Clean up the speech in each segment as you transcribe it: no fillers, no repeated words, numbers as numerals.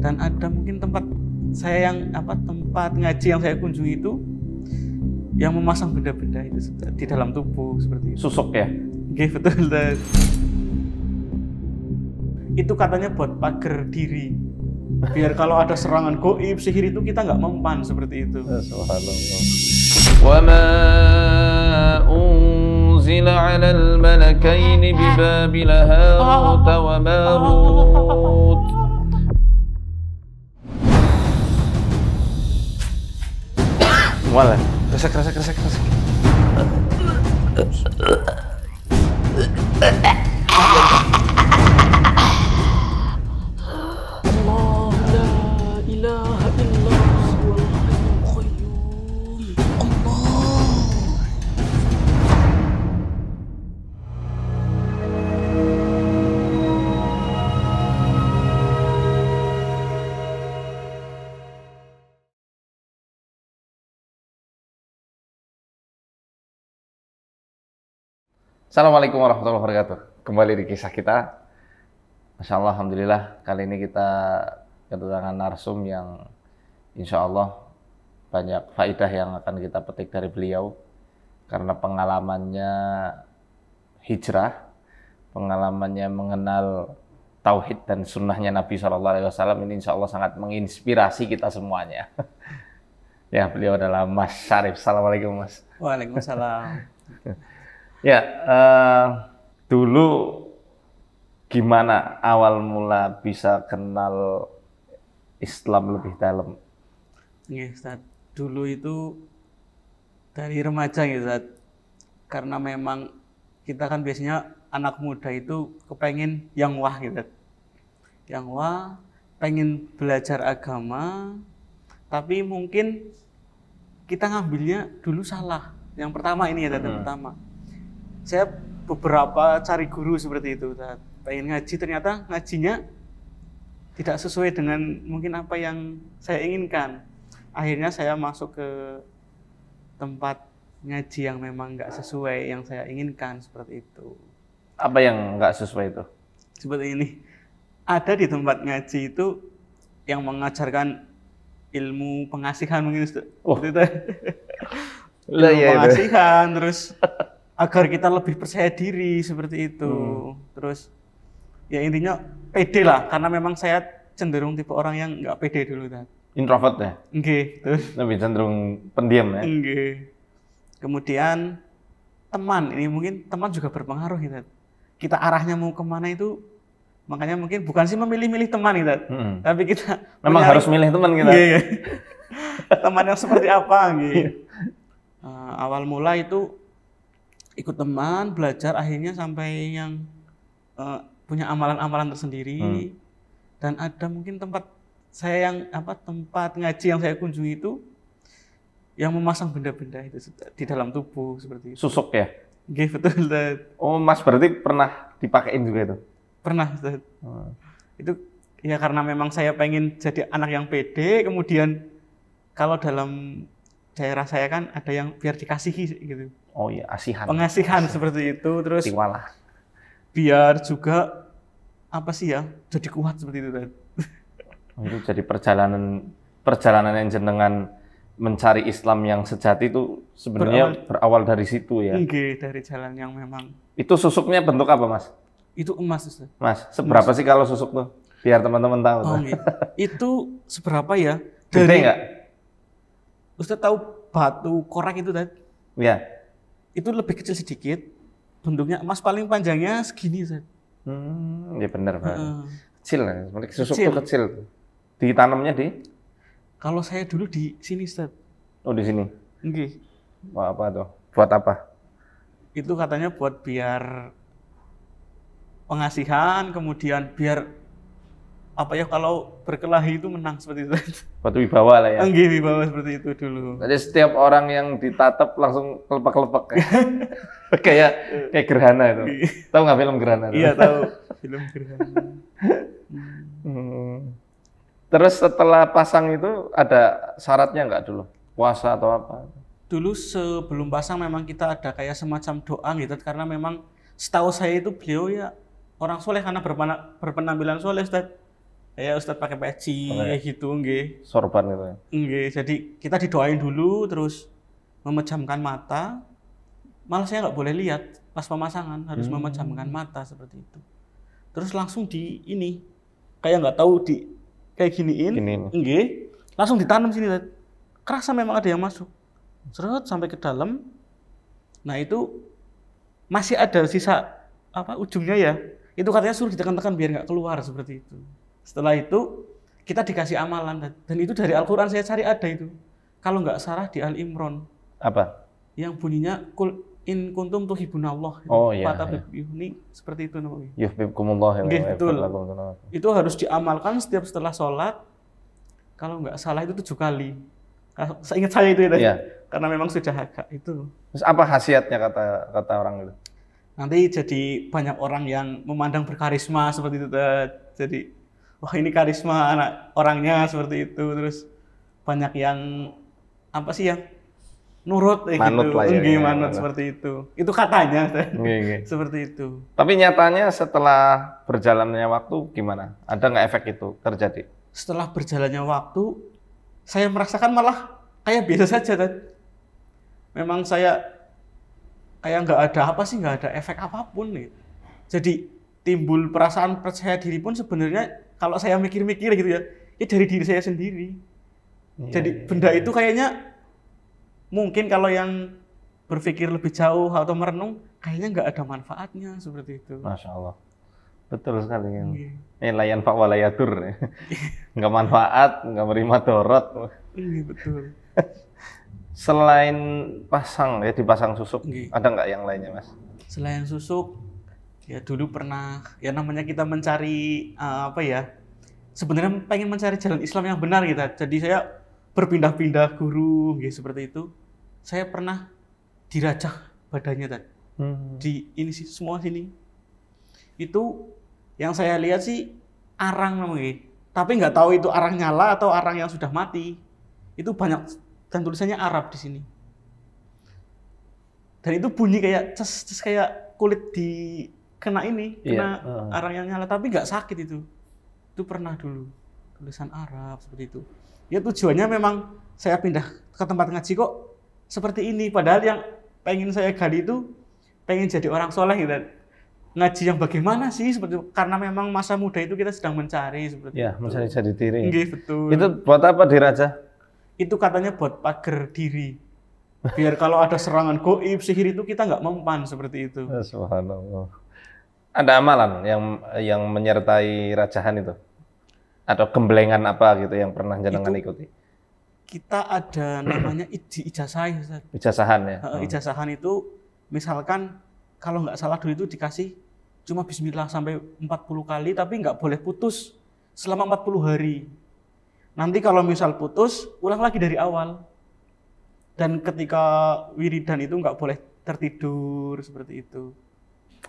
Dan ada mungkin tempat ngaji yang saya kunjungi itu yang memasang benda-benda itu di dalam tubuh seperti itu. Susuk ya? Oke, betul. Itu katanya buat pagar diri. Biar kalau ada serangan goib, sihir itu kita nggak mempan seperti itu. Subhanallah. Wa ma unzila 'alal malakaini bi Babil Harut wa Marut. Wala, resek. Assalamualaikum warahmatullahi wabarakatuh. Kembali di kisah kita. Masya Allah, alhamdulillah kali ini kita kedatangan narsum yang insya Allah banyak faidah yang akan kita petik dari beliau karena pengalamannya hijrah, pengalamannya mengenal tauhid dan sunnahnya Nabi SAW ini insya Allah sangat menginspirasi kita semuanya. Ya, beliau adalah Mas Syarif. Assalamualaikum Mas. Waalaikumsalam. Ya, dulu gimana awal mula bisa kenal Islam lebih dalam? Ya, Ustaz. Dulu itu dari remaja ya, Ustaz. Karena memang kita kan biasanya anak muda itu kepengen yang wah gitu. Yang wah, pengen belajar agama, tapi mungkin kita ngambilnya dulu salah. Yang pertama ini ya, yang pertama. Saya beberapa cari guru seperti itu, pengen ngaji, ternyata ngajinya tidak sesuai dengan mungkin apa yang saya inginkan. Akhirnya saya masuk ke tempat ngaji yang memang nggak sesuai yang saya inginkan, seperti itu. Apa yang nggak sesuai itu? Seperti ini, ada di tempat ngaji itu yang mengajarkan ilmu pengasihan mungkin, pengasihan, terus agar kita lebih percaya diri seperti itu. Terus ya intinya pede lah, karena memang saya cenderung tipe orang yang nggak pede dulu. Introvert ya? Enggak. Lebih cenderung pendiam ya? Enggak. Kemudian teman, ini mungkin teman juga berpengaruh gitu. Kita arahnya mau kemana itu, makanya mungkin bukan sih memilih-milih teman gitu, tapi kita memang harus milih teman kita. Iya. Teman yang seperti apa gitu. Awal mula itu ikut teman, belajar, akhirnya sampai yang punya amalan-amalan tersendiri. Dan ada mungkin tempat ngaji yang saya kunjungi itu yang memasang benda-benda itu di dalam tubuh seperti itu. Susuk ya? Oke, betul. Oh, Mas berarti pernah dipakein juga itu? Pernah, Ustaz. Itu ya karena memang saya pengen jadi anak yang pede, kemudian kalau dalam daerah saya kan ada yang biar dikasihi gitu. Oh iya, asihan. Pengasihan seperti itu, terus Tiwalah. Biar juga jadi kuat seperti itu. Itu jadi perjalanan yang jenengan mencari Islam yang sejati itu sebenarnya berawal dari situ ya. Oke, dari jalan yang memang. Itu susuknya bentuk apa, Mas? Itu emas, Ustaz. Mas, seberapa sih kalau susuk tuh? Biar teman-teman tahu. Itu seberapa ya? Gede nggak? Ustaz tahu batu korak itu, Ustaz? Iya. Itu lebih kecil sedikit, bentuknya emas, paling panjangnya segini, Ustaz. Ya benar, Pak. Kecil lah, susuk tuh kecil. Ditanamnya di? Kalau saya dulu di sini, Ustaz. Oh, di sini? Nggih. Wah, apa tuh? Buat apa? Itu katanya buat biar pengasihan, kemudian biar kalau berkelahi itu menang seperti itu. Batu wibawa lah ya? Nggih, wibawa seperti itu dulu. Jadi setiap orang yang ditatap langsung kelepek-kelepek ya? kayak Gerhana itu. Tahu nggak film Gerhana? Iya, tahu film Gerhana. Terus setelah pasang itu ada syaratnya nggak dulu? Puasa atau apa? Dulu sebelum pasang memang kita ada kayak semacam doa gitu, karena memang setahu saya itu beliau ya orang soleh karena berpenampilan soleh, Ustaz. Ya Ustadz pakai peci Pakai kayak gitu nggih. sorban gitu ya. Nggih, jadi kita didoain dulu terus memejamkan mata. Malah saya nggak boleh lihat pas pemasangan, harus memejamkan mata seperti itu. Terus langsung di ini kayak nggak tahu di kayak giniin, Giniin. nggih, langsung ditanam sini. Ustadz. Kerasa memang ada yang masuk. Seret sampai ke dalam. Nah, itu masih ada sisa apa ujungnya ya. Itu katanya suruh ditekan-tekan biar nggak keluar seperti itu. Setelah itu kita dikasih amalan dan itu dari Al-Qur'an saya cari ada itu. Kalau nggak salah di Al-Imran Apa? yang bunyinya kul in kuntum tuhibbunallah. Oh, iya, Ini seperti itu namanya. Yuhibbukumullah Nggih, wa betul. yaghfir lakum dzunubakum. Itu harus diamalkan setiap setelah sholat. Kalau nggak salah itu 7 kali. Saya ingat saya itu ya. Iya. Karena memang sudah agak itu. Terus apa khasiatnya kata orang itu? Nanti jadi banyak orang yang memandang berkarisma seperti itu. Jadi wah ini karisma anak orangnya seperti itu. Terus banyak yang apa sih yang nurut Manut gitu. lah ya, Nggih, ya, manut manut. seperti itu. Itu katanya. Nggih. Seperti itu. Tapi nyatanya setelah berjalannya waktu gimana? Ada nggak efek itu terjadi? Setelah berjalannya waktu, saya merasakan malah kayak biasa saja. Memang saya kayak nggak ada apa sih, nggak ada efek apapun nih. Jadi timbul perasaan percaya diri pun sebenarnya kalau saya mikir-mikir gitu ya dari diri saya sendiri. Jadi benda itu kayaknya mungkin kalau yang berpikir lebih jauh atau merenung, kayaknya nggak ada manfaatnya seperti itu. Masya Allah. Betul sekali. Iya. Layan pak walayatur. Nggak manfaat, nggak beri dorot. Iya betul. Selain pasang ya dipasang susuk, Nggih. ada nggak yang lainnya mas? Selain susuk, ya dulu pernah ya namanya kita mencari apa ya? Sebenarnya pengen mencari jalan Islam yang benar gitu. Jadi saya berpindah-pindah guru, gitu seperti itu. Saya pernah dirajah badannya tadi. Di ini sih semua sini. Itu yang saya lihat sih arang namanya. Tapi nggak tahu itu arang nyala atau arang yang sudah mati. Itu banyak dan tulisannya Arab di sini. Dan itu bunyi kayak ces kayak kulit di kena ini, kena arang yang nyala tapi nggak sakit itu. Itu pernah dulu tulisan Arab seperti itu. Ya tujuannya memang saya pindah ke tempat ngaji kok seperti ini. Padahal yang pengen saya gali itu pengen jadi orang soleh gitu. Ngaji yang bagaimana sih seperti itu. Karena memang masa muda itu kita sedang mencari seperti Ya, itu. mencari jati diri. Nggih, betul. Itu buat apa dirajah? Itu katanya buat pagar diri. Biar kalau ada serangan goib, sihir itu kita nggak mempan seperti itu. Subhanallah. Ada amalan yang menyertai rajahan itu? Atau gemblengan apa gitu yang pernah jenengan ikuti? Kita ada namanya ijazah. Ijazahan ya? Ijazahan itu misalkan kalau nggak salah dulu itu dikasih cuma bismillah sampai 40 kali tapi nggak boleh putus selama 40 hari. Nanti kalau misal putus, ulang lagi dari awal. Dan ketika wiridan itu nggak boleh tertidur seperti itu.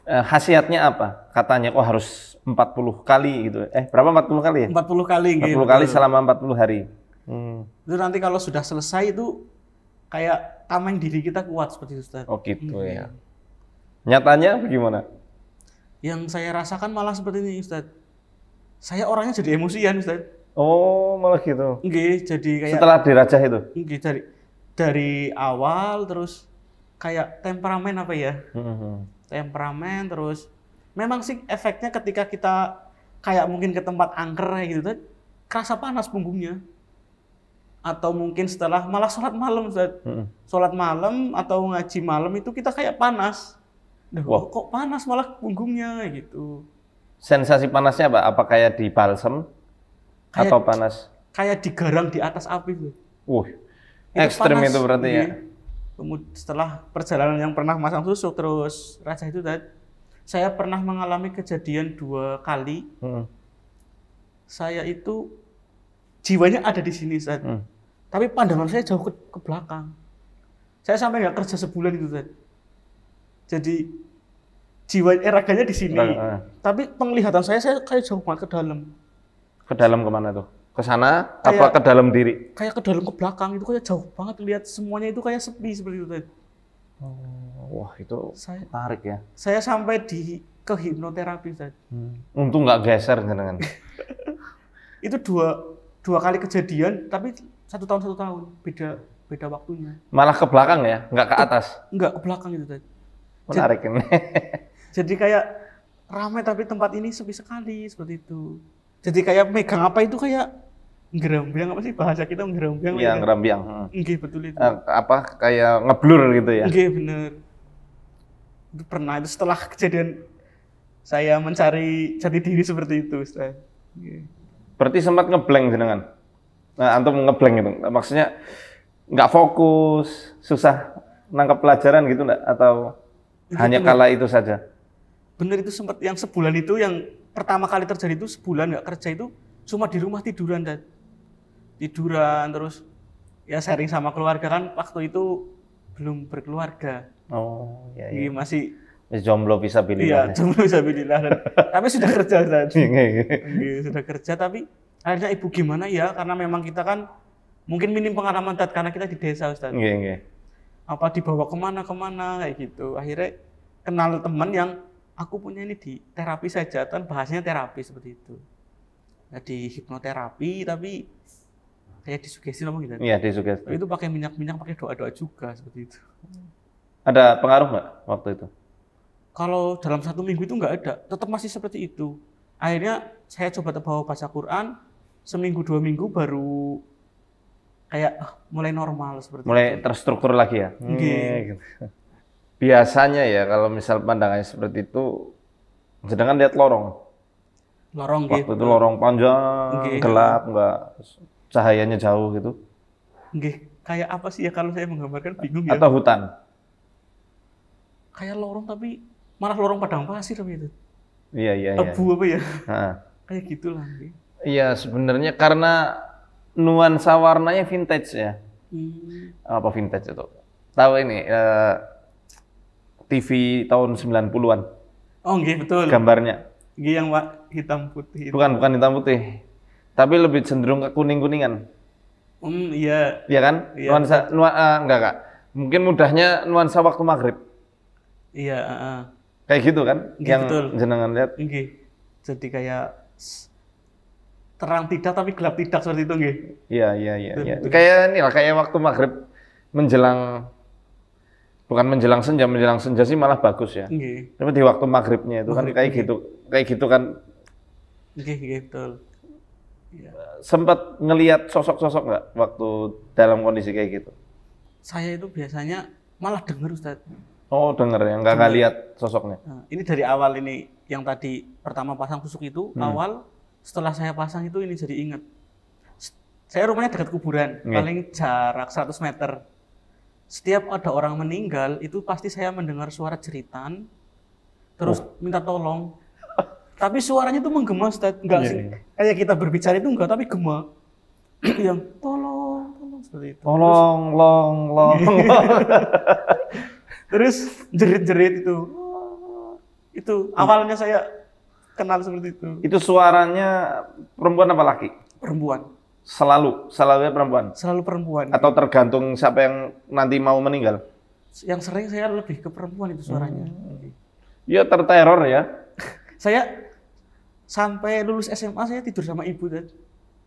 Khasiatnya apa? Katanya kok harus 40 kali gitu. Berapa 40 kali ya? 40 kali. 40 kali selama 40 hari. Itu nanti kalau sudah selesai itu kayak tameng diri kita kuat seperti itu, Ustaz. Oh gitu ya. Nyatanya bagaimana? Yang saya rasakan malah seperti ini, Ustaz. Saya orangnya jadi emosian, Ustaz. Oh, malah gitu. Nggih, jadi kayak setelah dirajah itu. Nggih, dari awal terus kayak temperamen apa ya? Temperamen terus memang sih efeknya ketika kita kayak mungkin ke tempat angker kayak gitu kan kerasa panas punggungnya. Atau mungkin setelah malah sholat malam, Ustaz. Sholat malam atau ngaji malam itu kita kayak panas. Wow. Kok panas malah punggungnya gitu. Sensasi panasnya apa? Apa kayak di balsem? Atau panas? Kayak digarang di atas api tuh. Ekstrim itu berarti ya. Kemudian setelah perjalanan yang pernah masang susuk terus rasa itu tadi, saya pernah mengalami kejadian 2 kali. Saya itu jiwanya ada di sini Ustaz. Tapi pandangan saya jauh ke belakang. Saya sampai nggak kerja sebulan itu Ustaz. Jadi jiwa raganya di sini. Tapi penglihatan saya kayak jauh banget ke dalam. Ke dalam kemana tuh? Ke sana apa ke dalam diri? Kayak ke dalam ke belakang itu kayak jauh banget lihat semuanya itu kayak sepi seperti itu. Wah itu menarik ya. Saya sampai ke hipnoterapi Ustaz. Untung nggak geser jenengan. Itu dua kali kejadian, tapi 1 tahun beda waktunya. Malah ke belakang ya, nggak ke atas. Enggak, ke belakang itu tadi. Menarik ini. Jadi kayak ramai tapi tempat ini sepi sekali seperti itu. Jadi kayak megang apa itu kayak ngerambiang, apa sih bahasa kita ngerambiang? Iya, ngerambiang. Nggih, betul itu. Apa kayak ngeblur gitu ya? Nggih, bener. Itu pernah itu setelah kejadian saya mencari jati diri seperti itu, Ustaz. Nggih. Berarti sempat ngeblank jenengan. Nah, antum ngeblank itu. Maksudnya nggak fokus, susah nangkap pelajaran gitu enggak? Atau hanya kala itu saja? Bener, itu sempat yang sebulan itu yang pertama kali terjadi itu sebulan nggak kerja itu cuma di rumah tiduran dan tiduran terus ya sharing sama keluarga kan waktu itu belum berkeluarga. Oh, iya. Masih jomblo bisa pilih. Iya, jomblo bisa pilih tapi sudah kerja tadi. Sudah kerja tapi akhirnya ibu gimana ya karena memang kita kan mungkin minim pengalaman karena kita di desa Ustaz. Apa dibawa kemana kayak gitu. Akhirnya kenal teman yang aku punya ini di terapi saja kan bahasanya terapi seperti itu. Jadi hipnoterapi tapi kayak disugesti apa gitu. Iya, disugesti. Itu pakai minyak-minyak, pakai doa-doa juga seperti itu. Ada pengaruh nggak waktu itu? Kalau dalam 1 minggu itu nggak ada, tetap masih seperti itu. Akhirnya saya coba terbawa baca Quran, seminggu 2 minggu baru kayak mulai normal seperti mulai itu. Terstruktur lagi ya? Gitu. Biasanya ya kalau misal pandangannya seperti itu, sedangkan lihat lorong. Lorong waktu itu lorong panjang, gelap, nggak cahayanya jauh gitu. Kayak apa sih ya kalau saya menggambarkan bingung ya. Atau hutan? Kayak lorong tapi malah lorong padang pasir gitu. Iya. Abu apa ya? Kayak gitulah. Iya, sebenarnya karena nuansa warnanya vintage ya. Apa vintage itu? Tahu ini TV tahun 90-an. Oh, nggih, betul. Gambarnya. Nggih, yang hitam putih. Bukan hitam putih. Tapi lebih cenderung ke kuning-kuningan. Iya. Iya kan? Iya. Enggak, Kak. Mungkin mudahnya nuansa waktu maghrib. Iya, kayak gitu kan? Nggih, yang betul. jenengan lihat. Nggih. Jadi kayak terang tidak tapi gelap tidak seperti itu nggih. Iya. Kayak inilah kayak waktu maghrib menjelang senja sih malah bagus ya. Nggih. Tapi di waktu maghribnya itu kan kayak gitu kan. Nggih, betul. Ya. Sempat ngelihat sosok-sosok nggak waktu dalam kondisi kayak gitu? Saya itu biasanya malah dengar Ustaz. Oh, dengar ya, nggak lihat sosoknya. Ini dari awal ini yang tadi pertama pasang tusuk itu awal setelah saya pasang itu ini jadi ingat. Saya rumahnya dekat kuburan, paling jarak 100 meter. Setiap ada orang meninggal itu pasti saya mendengar suara jeritan, terus minta tolong. Tapi suaranya itu menggema, Ustaz. Enggak sih. Kayak kita berbicara itu enggak, tapi gema. Yang tolong seperti itu. Long. Terus jerit-jerit itu. Itu awalnya saya kenal seperti itu. Itu suaranya perempuan apa laki? Perempuan. Selalu perempuan? Selalu perempuan. Atau tergantung siapa yang nanti mau meninggal? Yang sering saya lebih ke perempuan itu suaranya. Ya terteror ya? Saya sampai lulus SMA saya tidur sama ibu dan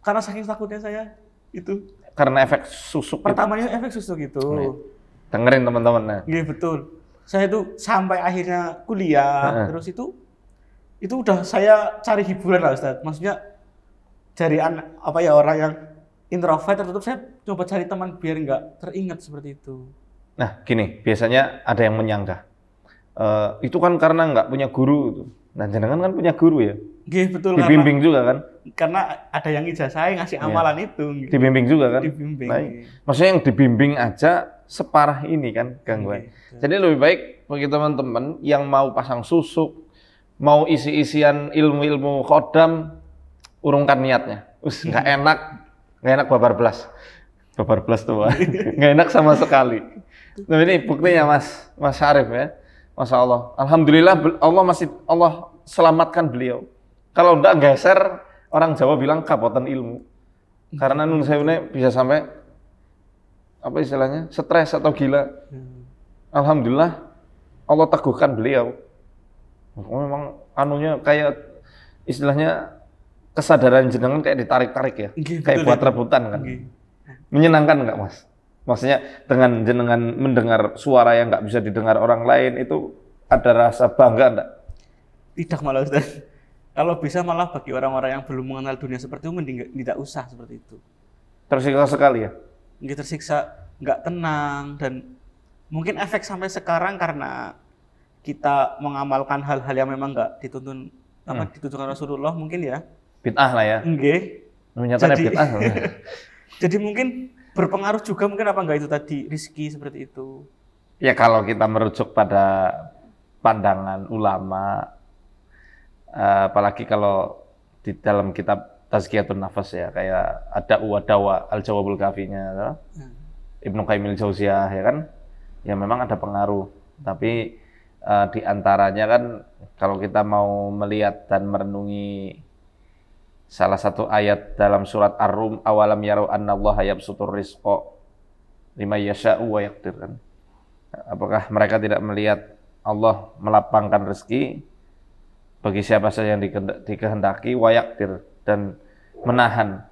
karena saking takutnya saya itu. Karena efek susuk. Pertamanya efek susuk itu. Dengerin teman-teman. Nah. Iya betul. Saya itu sampai akhirnya kuliah terus itu udah saya cari hiburan lah Ustaz. Maksudnya dari orang yang introvert tertutup saya coba cari teman biar nggak teringat seperti itu. Nah gini, biasanya ada yang menyangka itu kan karena nggak punya guru itu. Nah jenengan kan punya guru ya? Iya betul. Dibimbing juga kan? Karena ada yang ijazah ngasih amalan itu. Gitu. Dibimbing juga kan? Dibimbing. Nah, maksudnya yang dibimbing aja separah ini kan gangguan. Jadi lebih baik bagi teman-teman yang mau pasang susuk, mau isi-isian ilmu-ilmu khodam, urungkan niatnya. Nggak enak babar belas tuh, nggak enak sama sekali. Nah ini buktinya Mas Syarif ya. Masya Allah. Alhamdulillah Allah selamatkan beliau. Kalau enggak geser, orang Jawa bilang kapotan ilmu. Karena nun sewune bisa sampai apa istilahnya? Stres atau gila. Alhamdulillah Allah teguhkan beliau. Memang anunya kayak istilahnya kesadaran jenengan kayak ditarik-tarik ya, Nggih, kayak betul buat itu. rebutan kan. Nggih. Menyenangkan nggak Mas? Maksudnya dengan jenengan mendengar suara yang nggak bisa didengar orang lain itu ada rasa bangga enggak? Tidak malah Ustaz. Kalau bisa malah bagi orang-orang yang belum mengenal dunia seperti itu mending tidak usah seperti itu. Tersiksa sekali ya? Nggih, tersiksa, nggak tenang, dan mungkin efek sampai sekarang karena kita mengamalkan hal-hal yang memang nggak dituntun ditunjukkan Rasulullah mungkin ya. Bid'ah lah ya. Nggih. Nyatanya Jadi bid'ah. jadi mungkin berpengaruh juga mungkin apa enggak itu tadi rezeki seperti itu. Ya kalau kita merujuk pada pandangan ulama, apalagi kalau di dalam kitab Tazkiyatun Nafas ya, kayak ada Wadawa Al-Jawabul Kafinya, Ibnu Qayyim al-Jauziyah ya kan, ya memang ada pengaruh. Tapi di antaranya kan kalau kita mau melihat dan merenungi salah satu ayat dalam surat Ar-Rum, awalam yarau annallaha yabsutur rizqa liman yasha'u wa yaqdir kan. Apakah mereka tidak melihat Allah melapangkan rezeki bagi siapa saja yang dikehendaki, wa yaqdir, dan menahan.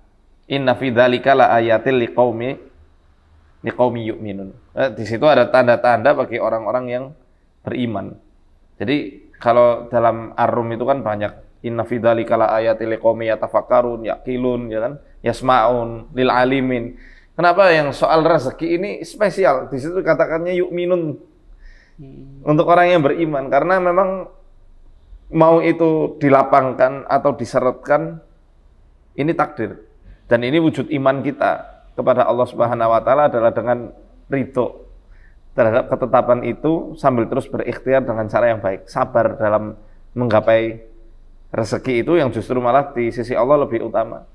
Inna fi dzalika la ayatil liqaumi yu'minun. Di situ ada tanda-tanda bagi orang-orang yang beriman. Jadi kalau dalam Ar-Rum itu kan banyak inna fi dzalika la ayatil liqaumi yatafakkarun, yaqilun, ya kan? Yasma'un lil alimin. Kenapa yang soal rezeki ini spesial? Di situ katakannya yu'minun. Untuk orang yang beriman, karena memang mau itu dilapangkan atau diseretkan, ini takdir. Dan ini wujud iman kita kepada Allah Subhanahu wa taala adalah dengan ridho terhadap ketetapan itu sambil terus berikhtiar dengan cara yang baik, sabar dalam menggapai rezeki itu yang justru malah di sisi Allah lebih utama.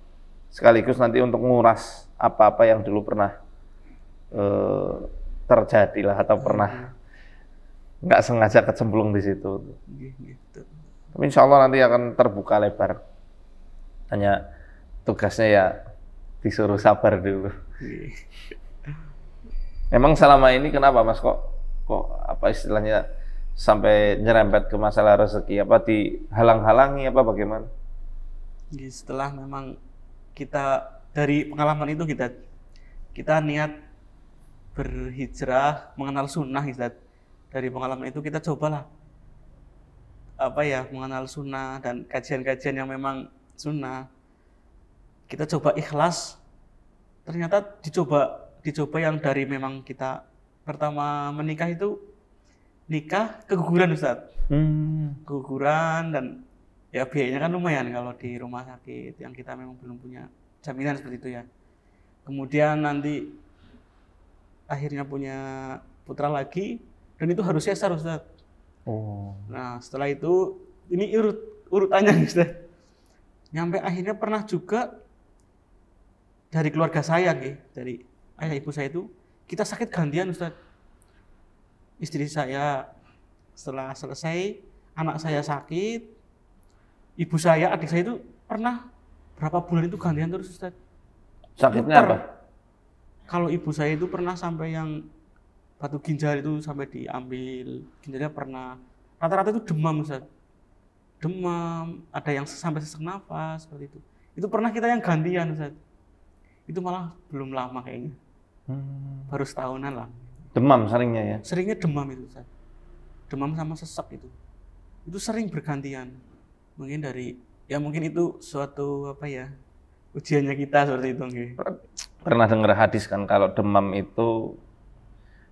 Sekaligus nanti untuk menguras apa-apa yang dulu pernah terjadi lah atau pernah nggak sengaja kecemplung di situ. Gitu. Tapi insya Allah nanti akan terbuka lebar. Hanya tugasnya ya disuruh sabar dulu. Emang selama ini kenapa Mas kok apa istilahnya sampai nyerempet ke masalah rezeki? Apa dihalang-halangi apa bagaimana? Setelah memang kita dari pengalaman itu kita niat berhijrah mengenal sunnah Ustaz. Dari pengalaman itu kita cobalah mengenal sunnah dan kajian-kajian yang memang sunnah. Kita coba ikhlas. Ternyata dicoba yang dari memang kita pertama menikah itu nikah keguguran Ustaz. Keguguran dan ya biayanya kan lumayan kalau di rumah sakit yang kita memang belum punya jaminan seperti itu ya. Kemudian nanti akhirnya punya putra lagi dan itu harus sesar Ustaz. Nah setelah itu ini urutannya Ustaz. Nyampe akhirnya pernah juga dari keluarga saya dari ayah ibu saya itu kita sakit gantian Ustaz. Istri saya setelah selesai anak saya sakit, ibu saya, adik saya itu pernah berapa bulan itu gantian terus Ustaz. Sakitnya apa? Kalau ibu saya itu pernah sampai yang batu ginjal itu sampai diambil, ginjalnya pernah. Rata-rata itu demam Ustaz. Demam, ada yang sampai sesak nafas seperti itu. Itu pernah kita yang gantian Ustaz. Itu malah belum lama kayaknya. Baru setahunan lah. Demam seringnya ya? Seringnya demam itu Ustaz. Demam sama sesak itu. Itu sering bergantian. Mungkin mungkin itu suatu ujiannya kita seperti itu. Pernah dengar hadis kan kalau demam itu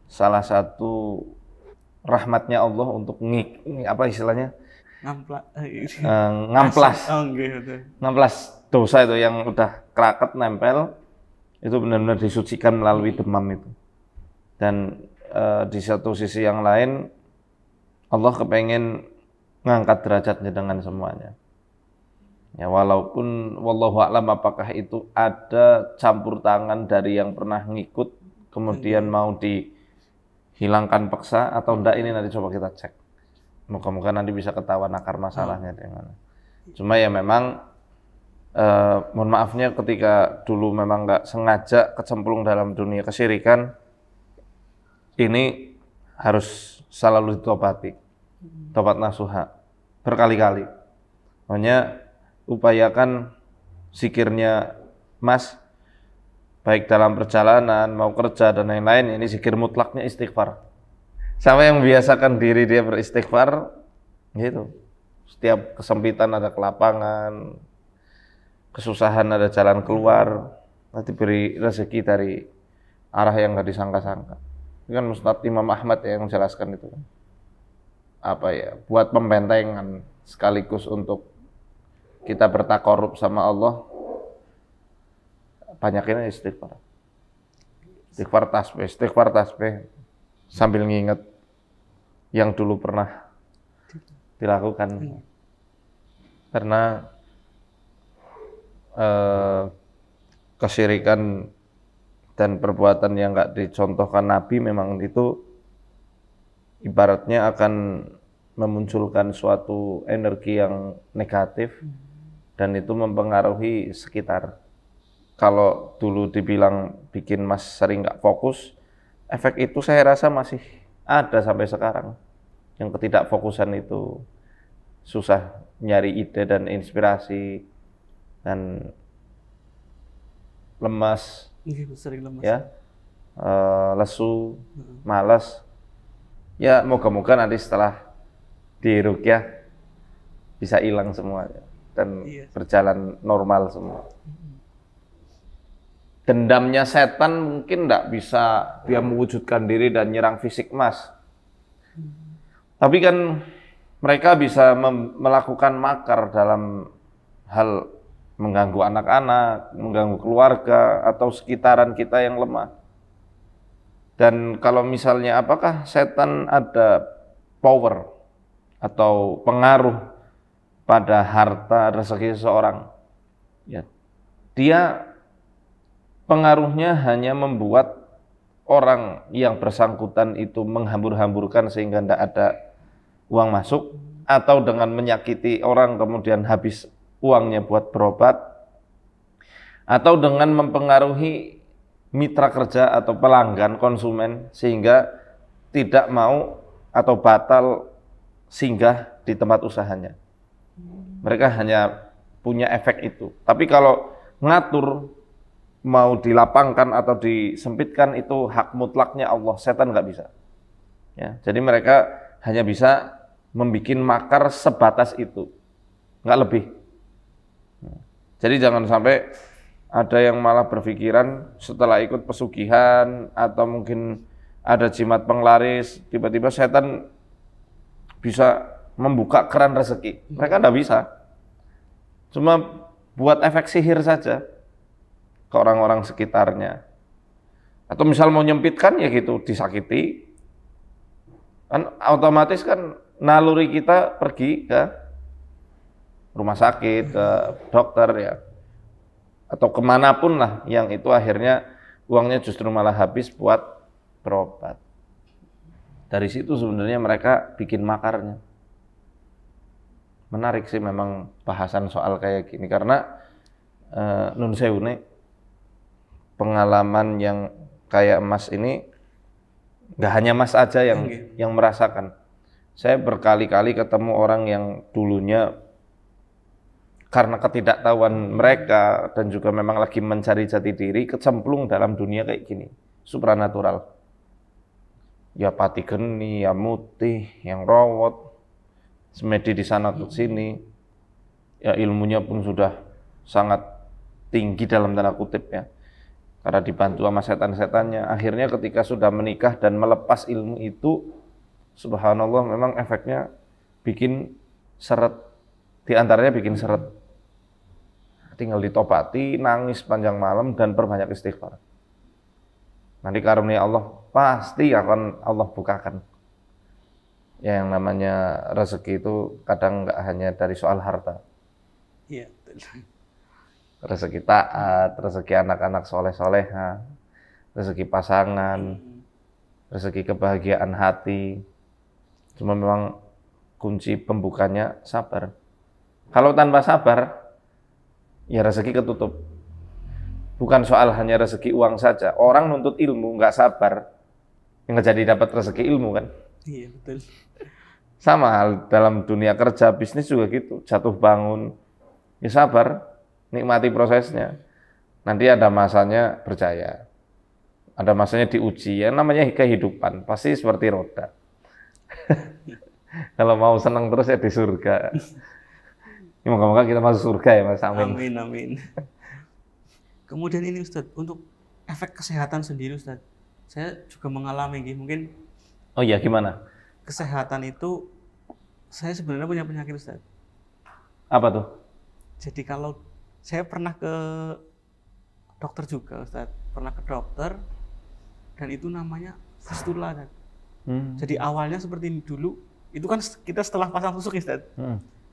salah satu rahmatnya Allah untuk ngamplas. Ngamplas dosa itu yang udah keraket nempel itu benar-benar disucikan melalui demam itu. Dan di satu sisi yang lain Allah kepengen ngangkat derajatnya dengan semuanya. Ya walaupun wallahu a'lam apakah itu ada campur tangan dari yang pernah ngikut kemudian mau dihilangkan paksa atau enggak, ini nanti coba kita cek. Moga-moga nanti bisa ketahuan akar masalahnya di mana. Cuma ya memang mohon maafnya ketika dulu memang nggak sengaja kecemplung dalam dunia kesyirikan, ini harus selalu ditobati, tobat nasuha berkali-kali. Makanya upayakan zikirnya Mas, baik dalam perjalanan, mau kerja dan lain-lain, ini zikir mutlaknya istighfar. Sama yang biasakan diri dia beristighfar, gitu. Setiap kesempitan ada kelapangan, kesusahan ada jalan keluar, nanti beri rezeki dari arah yang nggak disangka-sangka. Ini kan Ustadz Imam Ahmad ya yang menjelaskan itu kan. Apa ya, buat pembentengan sekaligus untuk kita bertakarub sama Allah, banyakin istighfar. Istighfar tasbih sambil nginget yang dulu pernah dilakukan. Karena kesyirikan dan perbuatan yang nggak dicontohkan Nabi memang itu ibaratnya akan memunculkan suatu energi yang negatif dan itu mempengaruhi sekitar. Kalau dulu dibilang bikin Mas sering nggak fokus, efek itu saya rasa masih ada sampai sekarang. Yang ketidakfokusan itu susah nyari ide dan inspirasi dan lemas, Sering lemas. ya, lesu, malas. Ya moga-moga nanti setelah diruqyah bisa hilang semua dan berjalan normal semua. Dendamnya setan mungkin enggak bisa dia mewujudkan diri dan nyerang fisik Mas. Tapi kan mereka bisa melakukan makar dalam hal mengganggu anak-anak, mengganggu keluarga atau sekitaran kita yang lemah. Dan kalau misalnya apakah setan ada power atau pengaruh pada harta rezeki seseorang? Ya, dia pengaruhnya hanya membuat orang yang bersangkutan itu menghambur-hamburkan sehingga tidak ada uang masuk, atau dengan menyakiti orang kemudian habis uangnya buat berobat, atau dengan mempengaruhi mitra kerja atau pelanggan konsumen sehingga tidak mau atau batal singgah di tempat usahanya. Mereka hanya punya efek itu. Tapi kalau ngatur mau dilapangkan atau disempitkan itu hak mutlaknya Allah, setan nggak bisa. Ya, jadi mereka hanya bisa membuat makar sebatas itu, nggak lebih. Jadi jangan sampai ada yang malah berpikiran setelah ikut pesugihan atau mungkin ada jimat penglaris, tiba-tiba setan bisa membuka keran rezeki. Mereka nggak bisa. Cuma buat efek sihir saja ke orang-orang sekitarnya. Atau misal mau nyempitkan ya gitu, disakiti. Kan otomatis kan naluri kita pergi ke rumah sakit, ke dokter ya. Atau kemanapun lah yang itu akhirnya uangnya justru malah habis buat berobat. Dari situ sebenarnya mereka bikin makarnya. Menarik sih memang bahasan soal kayak gini karena nun sewu nih, pengalaman yang kayak Mas ini nggak hanya Mas aja yang merasakan. Saya berkali-kali ketemu orang yang dulunya karena ketidaktahuan mereka dan juga memang lagi mencari jati diri, kecemplung dalam dunia kayak gini, supranatural. Ya pati geni, ya mutih, yang rawat, semedi di sana ke sini, ya ilmunya pun sudah sangat tinggi dalam tanda kutip ya. Karena dibantu sama setan-setannya, akhirnya ketika sudah menikah dan melepas ilmu itu, subhanallah memang efeknya bikin seret, di antaranya bikin seret. Tinggal ditobati, nangis panjang malam dan perbanyak istighfar. Nanti karunia Allah pasti akan Allah bukakan. Ya, yang namanya rezeki itu kadang nggak hanya dari soal harta. Iya, betul. Rezeki taat, rezeki anak-anak soleh-soleha, rezeki pasangan, rezeki kebahagiaan hati. Cuma memang kunci pembukanya sabar. Kalau tanpa sabar, ya rezeki ketutup. Bukan soal hanya rezeki uang saja. Orang nuntut ilmu nggak sabar, yang nggak jadi dapat rezeki ilmu kan. Iya, betul. Sama hal dalam dunia kerja, bisnis juga gitu. Jatuh bangun, ya sabar. nikmati prosesnya. Nanti ada masanya berjaya, ada masanya diuji. Yang namanya kehidupan pasti seperti roda. Kalau mau senang terus ya di surga. Moga-moga kita masuk surga ya Mas. Amin. Amin, amin. Kemudian ini Ustadz, untuk efek kesehatan sendiri Ustadz, saya juga mengalami mungkin. Oh iya, gimana? Kesehatan itu, saya sebenarnya punya penyakit Ustadz. Apa tuh? Jadi kalau saya pernah ke dokter juga Ustadz, pernah ke dokter, dan itu namanya fistula Ustadz. Jadi awalnya seperti ini dulu, itu kan kita setelah pasang susuk Ustadz.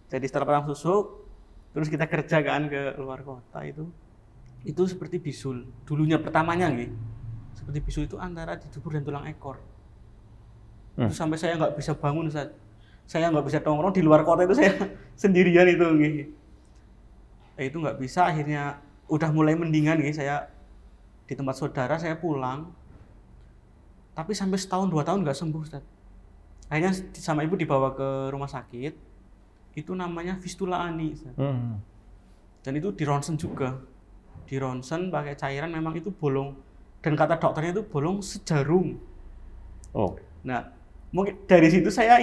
Jadi setelah pasang susuk, terus kita kerja kan ke luar kota itu seperti bisul. Dulunya pertamanya seperti bisul itu antara di dubur dan tulang ekor. Itu sampai saya nggak bisa bangun Ustadz. Saya nggak bisa nongkrong di luar kota itu, saya sendirian itu itu nggak bisa, akhirnya udah mulai mendingan saya di tempat saudara, saya pulang. Tapi sampai setahun 2 tahun nggak sembuh Ustadz. Akhirnya sama ibu dibawa ke rumah sakit. Itu namanya fistula ani Ustadz. Dan itu di ronsen juga. Di ronsen pakai cairan, memang itu bolong. Dan kata dokternya itu bolong sejarum. Oh. Nah, mungkin dari situ saya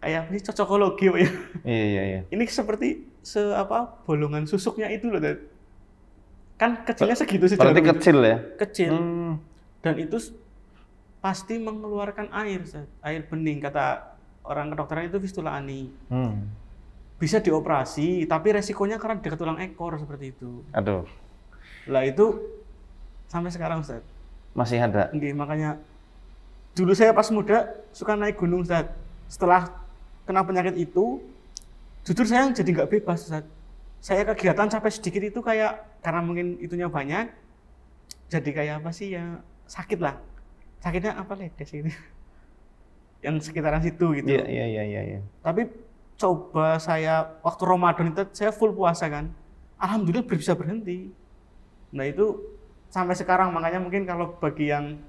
kayak ini cocokologi ya. Iya. Ini seperti bolongan susuknya itu loh. Kan kecilnya segitu sejarum. Berarti kecil ya? Kecil. Dan itu pasti mengeluarkan air, air bening. Kata orang kedokteran itu fistula ani. Bisa dioperasi, tapi resikonya karena dekat tulang ekor seperti itu. Aduh. Lah itu sampai sekarang Ustaz. Masih ada? Makanya dulu saya pas muda suka naik gunung Ustaz. Setelah kena penyakit itu, jujur saya jadi nggak bebas Ustaz. Saya kegiatan sampai sedikit itu kayak, karena mungkin itunya banyak, jadi kayak sakit lah. Sakitnya ledes gitu. Yang sekitaran situ gitu. Iya. Tapi coba saya waktu Ramadan itu saya full puasa kan. Alhamdulillah bisa berhenti. Nah itu sampai sekarang, makanya mungkin kalau bagi yang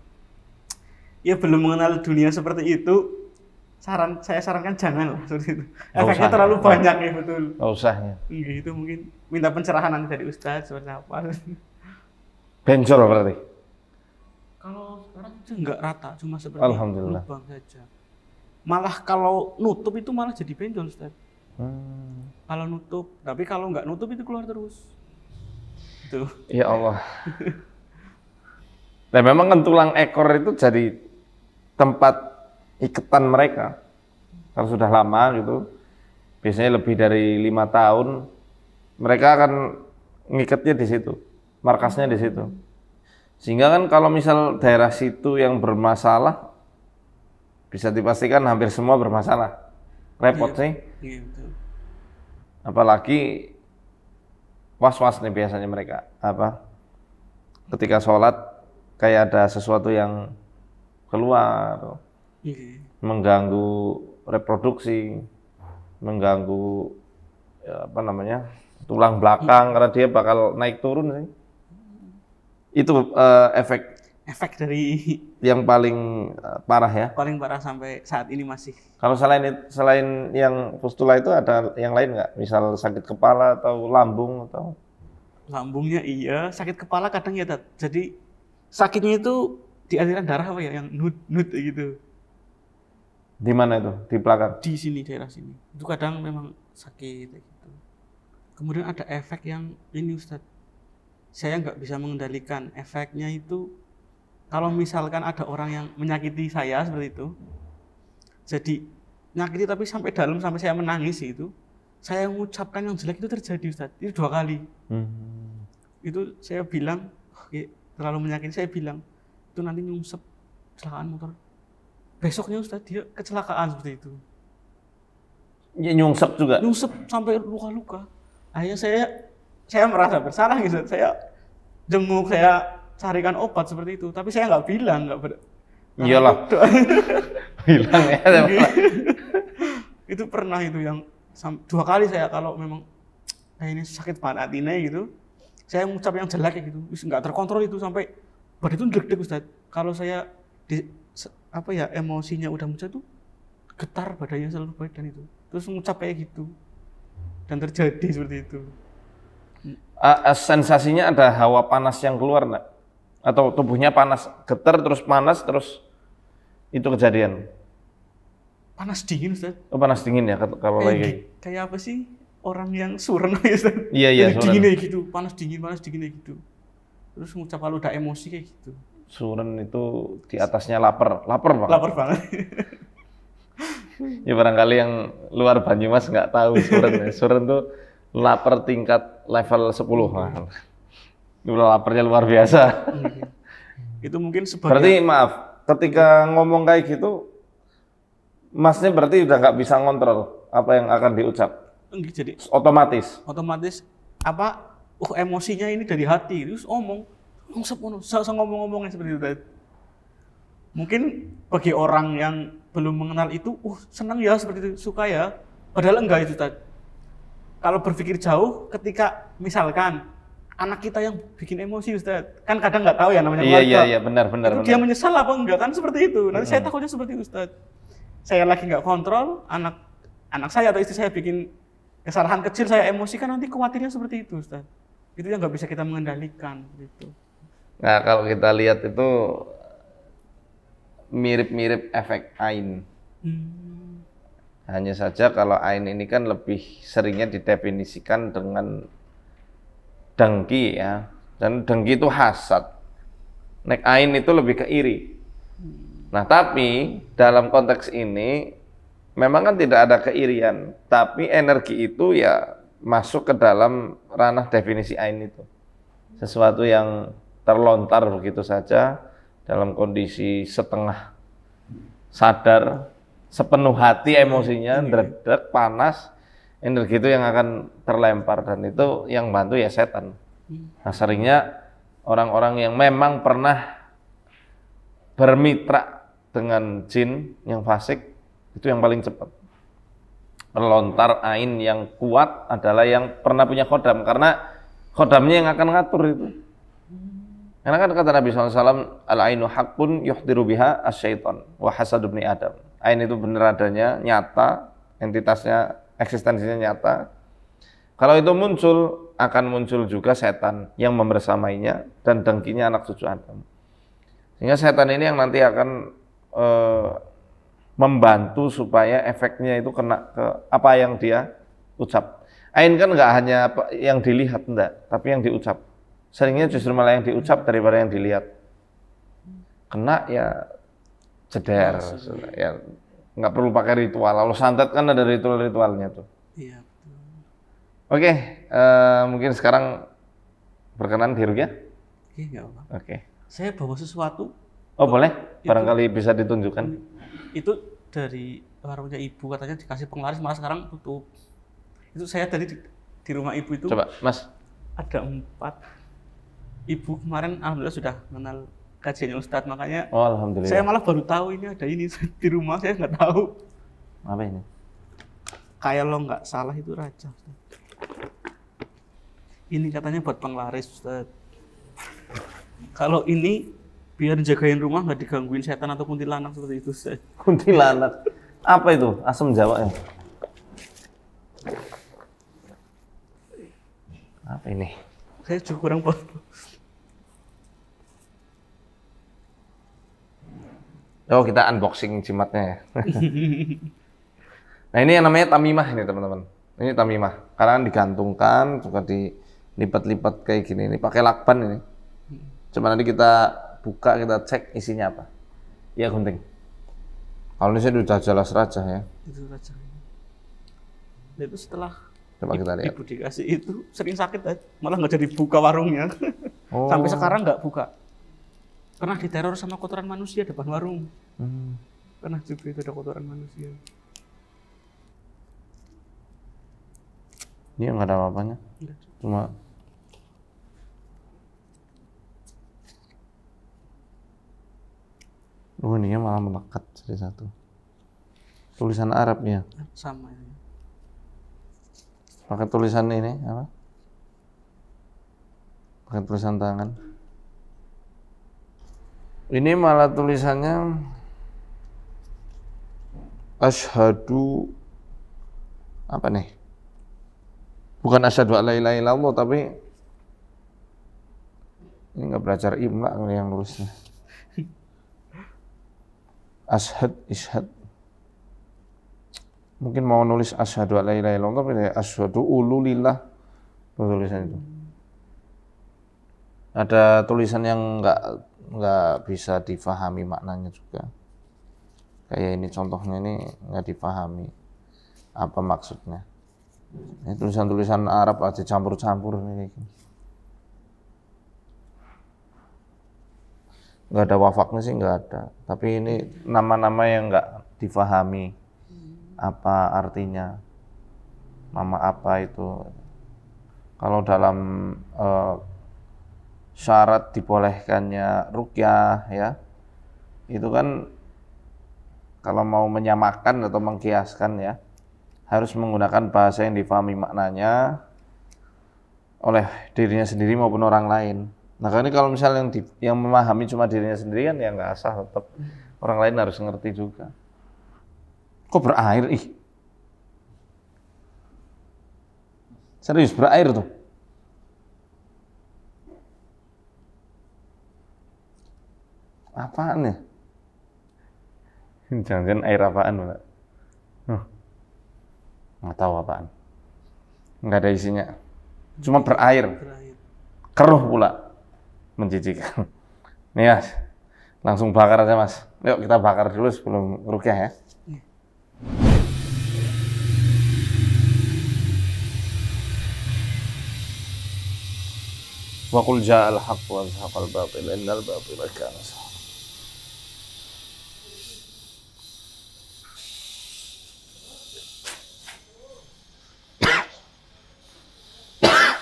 belum mengenal dunia seperti itu, saya sarankan jangan lah seperti itu. Efeknya terlalu banyak betul. Nggak usah ya. Itu mungkin minta pencerahan nanti dari Ustadz seperti apa. Benjol berarti? Kalau sekarang itu enggak rata, cuma seperti Alhamdulillah. lubang saja. Malah kalau nutup itu malah jadi benjol Ustaz. Kalau nutup, tapi kalau enggak nutup itu keluar terus. Itu. Ya Allah. Nah memang kan tulang ekor itu jadi tempat iketan mereka. Kalau sudah lama gitu, biasanya lebih dari 5 tahun, mereka akan ngikatnya di situ, markasnya di situ. Sehingga kan kalau misal daerah situ yang bermasalah, bisa dipastikan hampir semua bermasalah. Repot sih. Iya, betul. Apalagi was-was nih biasanya mereka. Ketika sholat kayak ada sesuatu yang keluar, mengganggu reproduksi, mengganggu tulang belakang, karena dia bakal naik turun sih. Itu efek dari yang paling parah ya. Paling parah sampai saat ini masih. Kalau selain yang fistula itu ada yang lain nggak? Misal sakit kepala atau lambung atau? Lambungnya iya, sakit kepala kadang ya Tat. Jadi sakitnya itu di aliran darah yang nut gitu. Di mana itu? Di belakang? Di sini, daerah sini. Itu kadang memang sakit gitu. Kemudian ada efek yang ini Ustadz. Saya nggak bisa mengendalikan efeknya itu. Kalau misalkan ada orang yang menyakiti saya seperti itu, jadi nyakiti tapi sampai dalam, sampai saya menangis itu, saya mengucapkan yang jelek itu terjadi Ustadz. Itu 2 kali. Itu saya bilang, terlalu menyakiti, saya bilang, itu nanti nyungsep kecelakaan motor. Besoknya Ustadz dia kecelakaan seperti itu. Ya, nyungsep juga? Nyungsep sampai luka-luka. Akhirnya saya merasa bersalah gitu. Saya jenguk, saya carikan obat seperti itu, tapi saya nggak bilang, iyalah. Bilang ya. Itu pernah itu yang 2 kali saya kalau memang ini sakit banget hatinya gitu, saya mengucap yang jelek gitu, nggak terkontrol itu sampai badan itu deg-deg Ustadz. Kalau saya emosinya udah muncul tuh getar badannya seluruh badan itu, terus mengucap kayak gitu dan terjadi seperti itu. Sensasinya ada hawa panas yang keluar nggak? Atau tubuhnya panas, getar terus panas terus itu kejadian? Panas dingin Ustaz. Oh, panas dingin ya kalau lagi. Kayak apa sih orang yang sureng ya Ustaz? Iya, Jadi dingin kayak gitu, panas dingin kayak gitu. Terus ngucap kalau udah emosi kayak gitu. Suren itu di atasnya lapar banget. Lapar banget. Ya barangkali yang luar Banyumas nggak tahu Suren ya. Suren tuh lapar tingkat level 10. Itu laparnya luar biasa. Itu mungkin sebagai... Berarti maaf, ketika ngomong kayak gitu, Masnya berarti udah nggak bisa ngontrol apa yang akan diucap. Jadi Otomatis apa emosinya ini dari hati, terus ngomong-ngomongnya seperti itu. Mungkin bagi orang yang belum mengenal itu, senang ya seperti itu, suka ya. Padahal enggak itu tadi. Kalau berpikir jauh, ketika misalkan anak kita yang bikin emosi Ustaz, kan kadang nggak tahu ya namanya keluarga. Iya, benar. Dia menyesal apa enggak, kan seperti itu. Nanti saya takutnya seperti itu Ustaz. Saya lagi nggak kontrol, anak saya atau istri saya bikin kesalahan kecil, saya emosikan, nanti khawatirnya seperti itu Ustaz. Itu yang nggak bisa kita mengendalikan gitu. Nah, kalau kita lihat itu mirip-mirip efek Ain. Hanya saja kalau Ain ini kan lebih seringnya didefinisikan dengan dengki ya. Dan dengki itu hasad. Nek Ain itu lebih ke iri. Nah, tapi dalam konteks ini memang kan tidak ada keirian, tapi energi itu ya masuk ke dalam ranah definisi Ain itu. Sesuatu yang terlontar begitu saja dalam kondisi setengah sadar, sepenuh hati emosinya, ndredeg, panas, energi itu yang akan terlempar dan itu yang bantu ya setan. Nah, seringnya orang-orang yang memang pernah bermitra dengan jin yang fasik itu yang paling cepat. Melontar Ain yang kuat adalah yang pernah punya khodam, karena khodamnya yang akan ngatur itu. Karena kan kata Nabi SAW, al-ainu haqqun yuhdiru biha asyaiton wa hasad ibni Adam. Ain itu benar adanya, nyata, entitasnya, eksistensinya nyata. Kalau itu muncul, akan muncul juga setan yang membersamainya dan dengkinya anak cucu Adam. Sehingga setan ini yang nanti akan membantu supaya efeknya itu kena ke apa yang dia ucap. Ain kan nggak hanya yang dilihat, enggak, tapi yang diucap. Seringnya justru malah yang diucap daripada yang dilihat. Kena ya ceder, ya nggak perlu pakai ritual. Kalau santet kan ada ritual-ritualnya tuh. Iya. Oke, mungkin sekarang berkenan diruqyah? Oke, nggak apa-apa. Oke. Saya bawa sesuatu. Oh boleh, barangkali bisa ditunjukkan. Itu dari warungnya ibu, katanya dikasih penglaris, malah sekarang tutup. Itu saya tadi di rumah ibu itu. Coba, Mas. Ada 4. Ibu kemarin alhamdulillah sudah kenal kajiannya Ustadz, makanya alhamdulillah. Saya malah baru tahu ini ada ini di rumah, saya nggak tahu. Apa ini? Kayak lo nggak salah itu raja. Ini katanya buat penglaris Ustadz. Kalau ini biar jagain rumah nggak digangguin setan atau kuntilanak seperti itu Ustadz. Kuntilanak? Apa itu? Asam Jawa ya? Apa ini? Saya juga kurang paham. Oh, kita unboxing jimatnya ya. Nah, ini yang namanya tamimah ini teman-teman. Ini tamimah. Karena digantungkan, juga dilipat-lipat kayak gini. Ini pakai lakban ini. Coba nanti kita buka, kita cek isinya apa. Iya, Gunting. Kalau ini saya udah jelas raja ya. Itu raja. Dan itu setelah coba kita lihat. Ibu dikasih itu sering sakit, malah nggak jadi buka warungnya. Oh. Sampai sekarang nggak buka. Pernah diteror sama kotoran manusia depan warung. Pernah juga itu ada kotoran manusia. Ini nggak ada apa-apanya. Cuma ini malah melekat jadi satu. Tulisan Arabnya. Sama ya. Pakai tulisan ini apa? Pakai tulisan tangan. Ini malah tulisannya asyhadu apa nih? Bukan asyhadu alla ilaha illallah, tapi ini nggak belajar imla yang nulisnya. Ishad. Mungkin mau nulis asyhadu alla ilaha illallah, tapi asyhadu ululillah tulisan itu. Ada tulisan yang nggak bisa difahami maknanya juga. Kayak ini contohnya ini nggak difahami apa maksudnya. Ini tulisan-tulisan Arab aja campur-campur ini. Nggak ada wafaknya sih, nggak ada. Tapi ini nama-nama yang nggak difahami apa artinya, nama apa itu. Kalau dalam syarat dibolehkannya ruqyah ya, itu kan kalau mau menyamakan atau mengkiaskan ya, harus menggunakan bahasa yang difahami maknanya oleh dirinya sendiri maupun orang lain. Nah, ini kalau misalnya yang memahami cuma dirinya sendiri kan ya nggak sah, tetap orang lain harus ngerti juga. Kok berair? Ih, serius berair tuh. Apaan ya? Jangan-jangan air apaan, Mbak? Nggak tahu apaan. Nggak ada isinya. Cuma berair. Keruh pula. Menjijikan. Nih Mas, langsung bakar aja Mas. Yuk kita bakar dulu sebelum ruqyah ya. Wa qul ja'al haqq wa zahaqal batil innal batila kana zahuqa.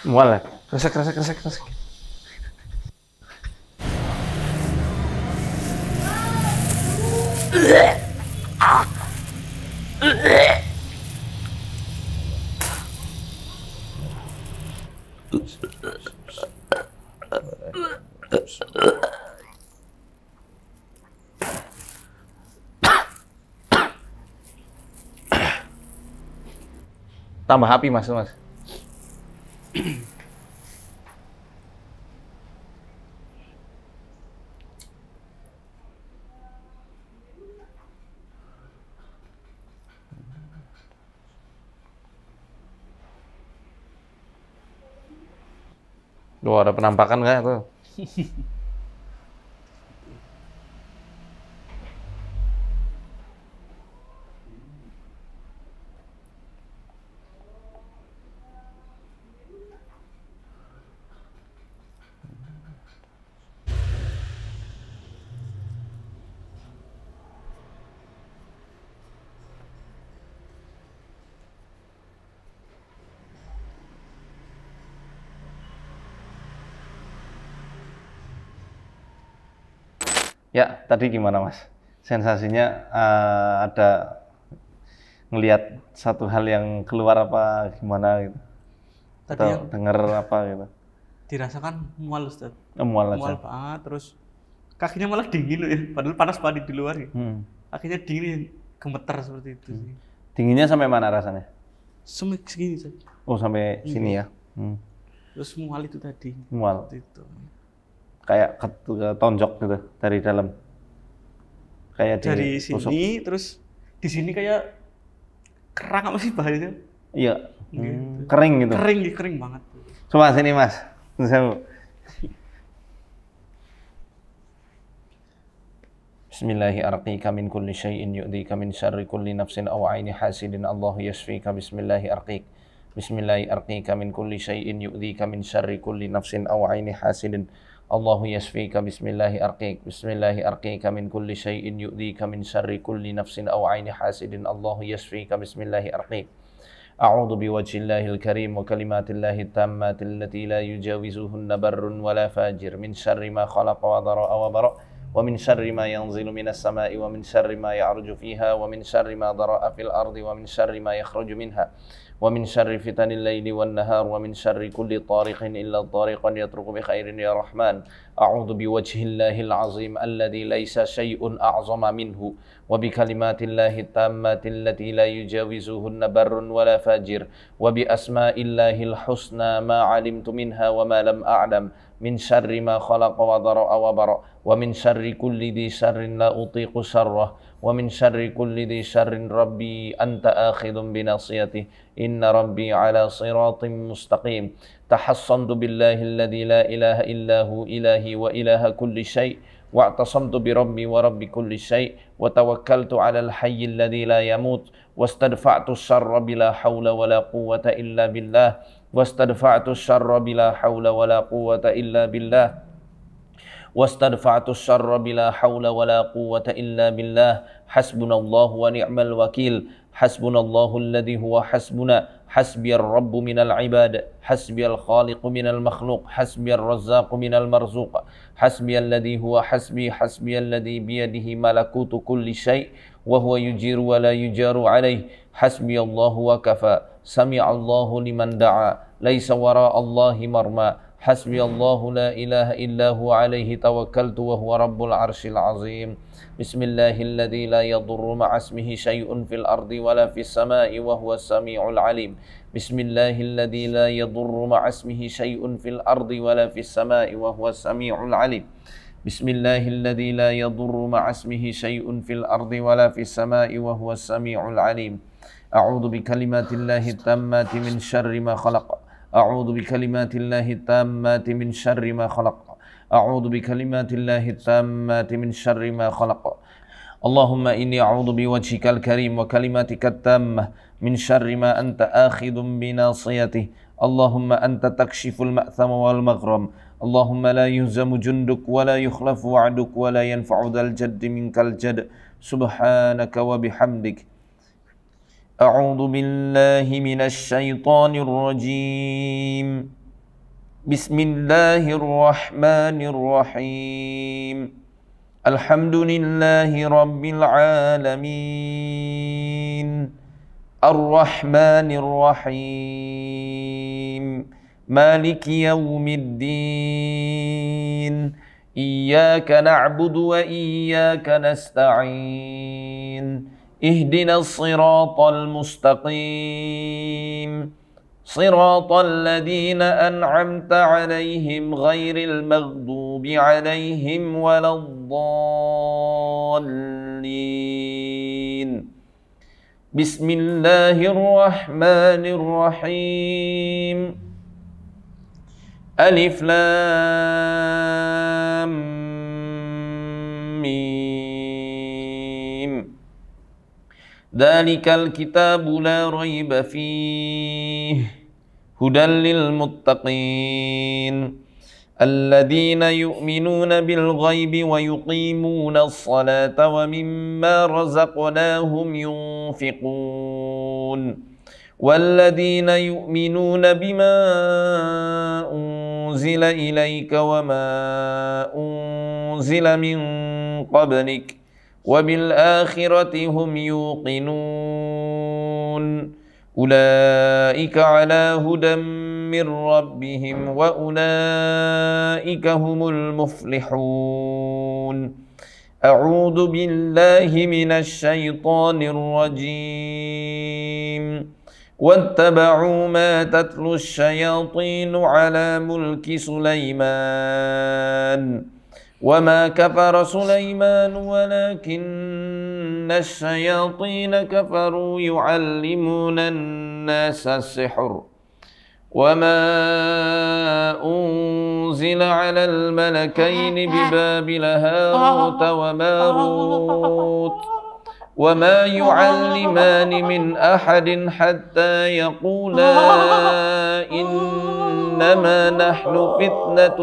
Mual. Resek. Tambah api Mas. Loh, ada penampakan nggak tuh? Ya, tadi gimana Mas? Sensasinya ada ngelihat satu hal yang keluar apa gimana gitu? Tadi Atau yang denger apa gitu? dirasakan mual Ustaz. Mual Mual aja. banget, terus kakinya malah dingin loh ya. Padahal panas banget di luar ya. Kakinya dingin, gemeter seperti itu sih. Dinginnya sampai mana rasanya? Segini saja. Oh, sampai sini ya. Terus mual itu tadi. Mual. Itu. Kayak ketonjok gitu dari dalam. Kayak Dari ditusuk. sini, terus di sini kayak kerang apa sih bahasanya? Iya. Gitu. Kering gitu. Kering banget. Coba sini Mas. Bismillahirrahmanirrahim. Min kulli syai'in yu'dhika min syarri kulli nafsin aw 'aini hasidin Allahu yashfika. Bismillahirrahmanirrahim. Bismillahirrahmanirrahim. Min kulli syai'in yu'dhika min syarri kulli nafsin aw 'aini hasidin Allahu yashfika. Bismillahirrahmanirrahim. Bismillahirrahmanirrahim. Min kulli syai'in yu'dhika min syarri kulli nafsin aw 'aini hasidin Allahu yashfika. Bismillahirrahmanirrahim. أعوذ بوجه الله الكريم وكلمات الله التامات التي لا يجاوزهن بر ولا فاجر من شر ما خلق وضرأ وبرأ ومن شر ما ينزل من السماء ومن شر ما يعرج فيها ومن شر ما ضرأ في الأرض ومن شر ما يخرج منها ومن شر فتن الليل والنهار ومن شر كل طارق إلا طارقا يطرق بخير يا رحمن أعوذ بوجه الله العظيم الذي ليس شيء أعظم منه وبكلمات الله التامات التي لا يجاوزهن بر ولا فاجر وبأسماء الله الحسنى ما علمت منها وما لم أعلم من شر ما خلق وضرأ وبرأ ومن شر كل ذي شر لا أطيق شره ومن شر كل ذي شر ربي أنت آخذ بناصيته إن ربي على صراط مستقيم تحصنت بالله الذي لا إله إلا هو إلهي وإله كل شيء واعتصمت بربي ورب كل شيء وتوكلت على الحي الذي لا يموت واستدفعت الشر بلا حول ولا قوة إلا بالله واستدفعت الشر بلا حول ولا قوة إلا بالله واستدفعت الشر بلا حول ولا قوة إلا بالله حسبنا الله ونعم الوكيل حسبنا الله الذي هو حسبنا حسبي الرب من العباد حسبي الخالق من المخلوق حسبي الرزاق من المرزوق حسبي الذي هو حسبي حسبي الذي بيده ملكوت كل شيء وهو يجير ولا يجار عليه حسبي الله وكفى سمع الله لمن دعا ليس وراء الله مرمى حسبي الله لا إله إلا هو عليه توكلت وهو رب العرش العظيم بسم الله الذي لا يضر مع اسمه شيء في الأرض ولا في السماء وهو السميع العليم بسم الله الذي لا يضر مع اسمه شيء في الأرض ولا في السماء وهو السميع العليم بسم الله الذي لا يضر مع اسمه شيء في الأرض ولا في السماء وهو السميع العليم أعوذ بكلمات الله التامات من شر ما خلق أعوذ بكلمات الله التامات من شر ما خلق أعوذ بكلمات الله التامات من شر ما خلق اللهم إني أعوذ بوجهك الكريم وكلماتك التامة من شر ما أنت آخذ بناصيته اللهم أنت تكشف المأثم والمغرم اللهم لا يهزم جندك ولا يخلف وعدك ولا ينفع ذا الجد منك الجد سبحانك وبحمدك أعوذ بالله من الشيطان الرجيم بسم الله الرحمن الرحيم الحمد لله رب العالمين الرحمن الرحيم مالك يوم الدين إياك نعبد وإياك نستعين اهدنا الصراط المستقيم صراط الذين أنعمت عليهم غير المغضوب عليهم ولا الضالين بسم الله الرحمن الرحيم ألف لام ميم ذلك الكتاب لا ريب فيه هدى للمتقين الذين يؤمنون بالغيب ويقيمون الصلاة ومما رزقناهم ينفقون والذين يؤمنون بما أنزل إليك وما أنزل من قبلك وبالآخرة هم يوقنون أولئك على هدى من ربهم وأولئك هم المفلحون أعوذ بالله من الشيطان الرجيم واتبعوا ما تتلو الشياطين على ملك سليمان وما كفر سليمان ولكن الشياطين كفروا يعلمون الناس السحر وما أنزل على الملكين ببابل هاروت وماروت وما يعلمان من أحد حتى يقولا إنما نحن فتنة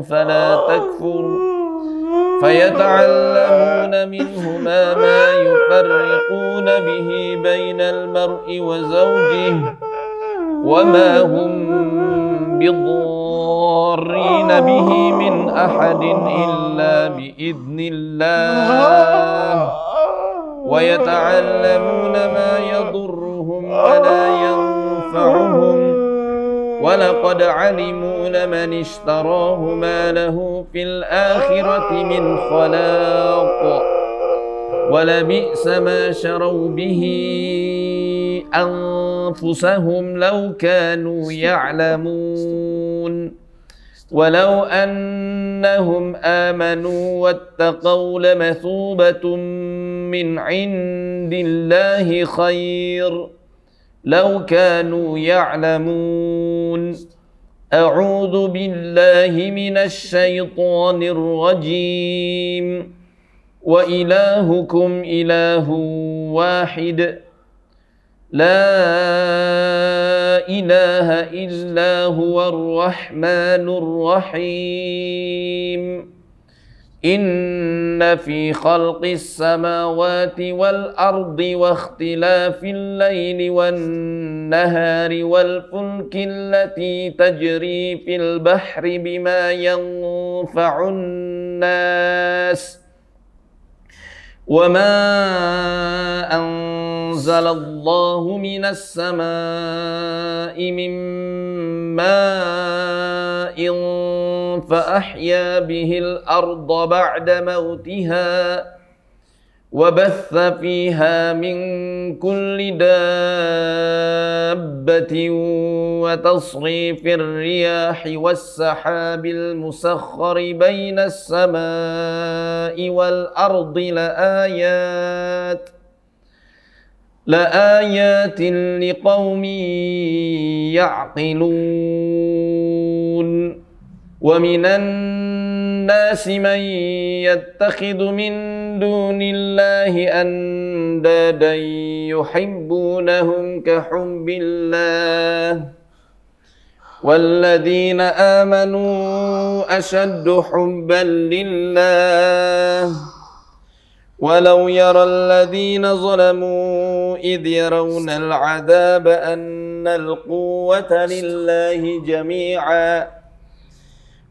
فلا تكفر فيتعلمون منهما ما يفرقون به بين المرء وزوجه وما هم بضارين به من أحد إلا بإذن الله ويتعلمون ما يضرهم ولا ينفعهم ينفعهم ولقد علموا لمن اشتراه ما له في الآخرة من خلاق ولبئس ما شروا به أنفسهم لو كانوا يعلمون ولو أنهم آمنوا واتقوا لمثوبة من عند الله خير لو كانوا يعلمون أعوذ بالله من الشيطان الرجيم وإلهكم إله واحد لا إله إلا هو الرحمن الرحيم إن في خلق السماوات والأرض واختلاف الليل والنهار والفلك التي تجري في البحر بما ينفع الناس وما أنزل الله من السماء من ماء فأحيا به الأرض بعد موتها وبث فيها من كل دابة وتصريف الرياح والسحاب المسخر بين السماء والأرض لآيات لقوم يعقلون ومن الناس من يتخذ من دون الله أندادا يحبونهم كحب الله والذين آمنوا أشد حبا لله ولو يرى الذين ظلموا إذ يرون العذاب أن القوة لله جميعا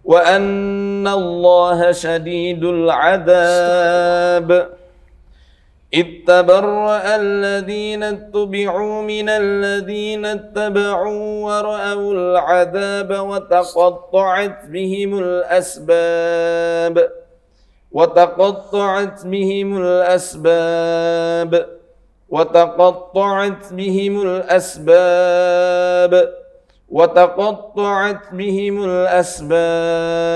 وأن الله شديد العذاب إذ تبرأ الذين اتبعوا من الذين اتبعوا ورأوا العذاب وتقطعت بهم الأسباب وتقطعت بهم الأسباب وتقطعت بهم الأسباب وتقطعت بهم الأسباب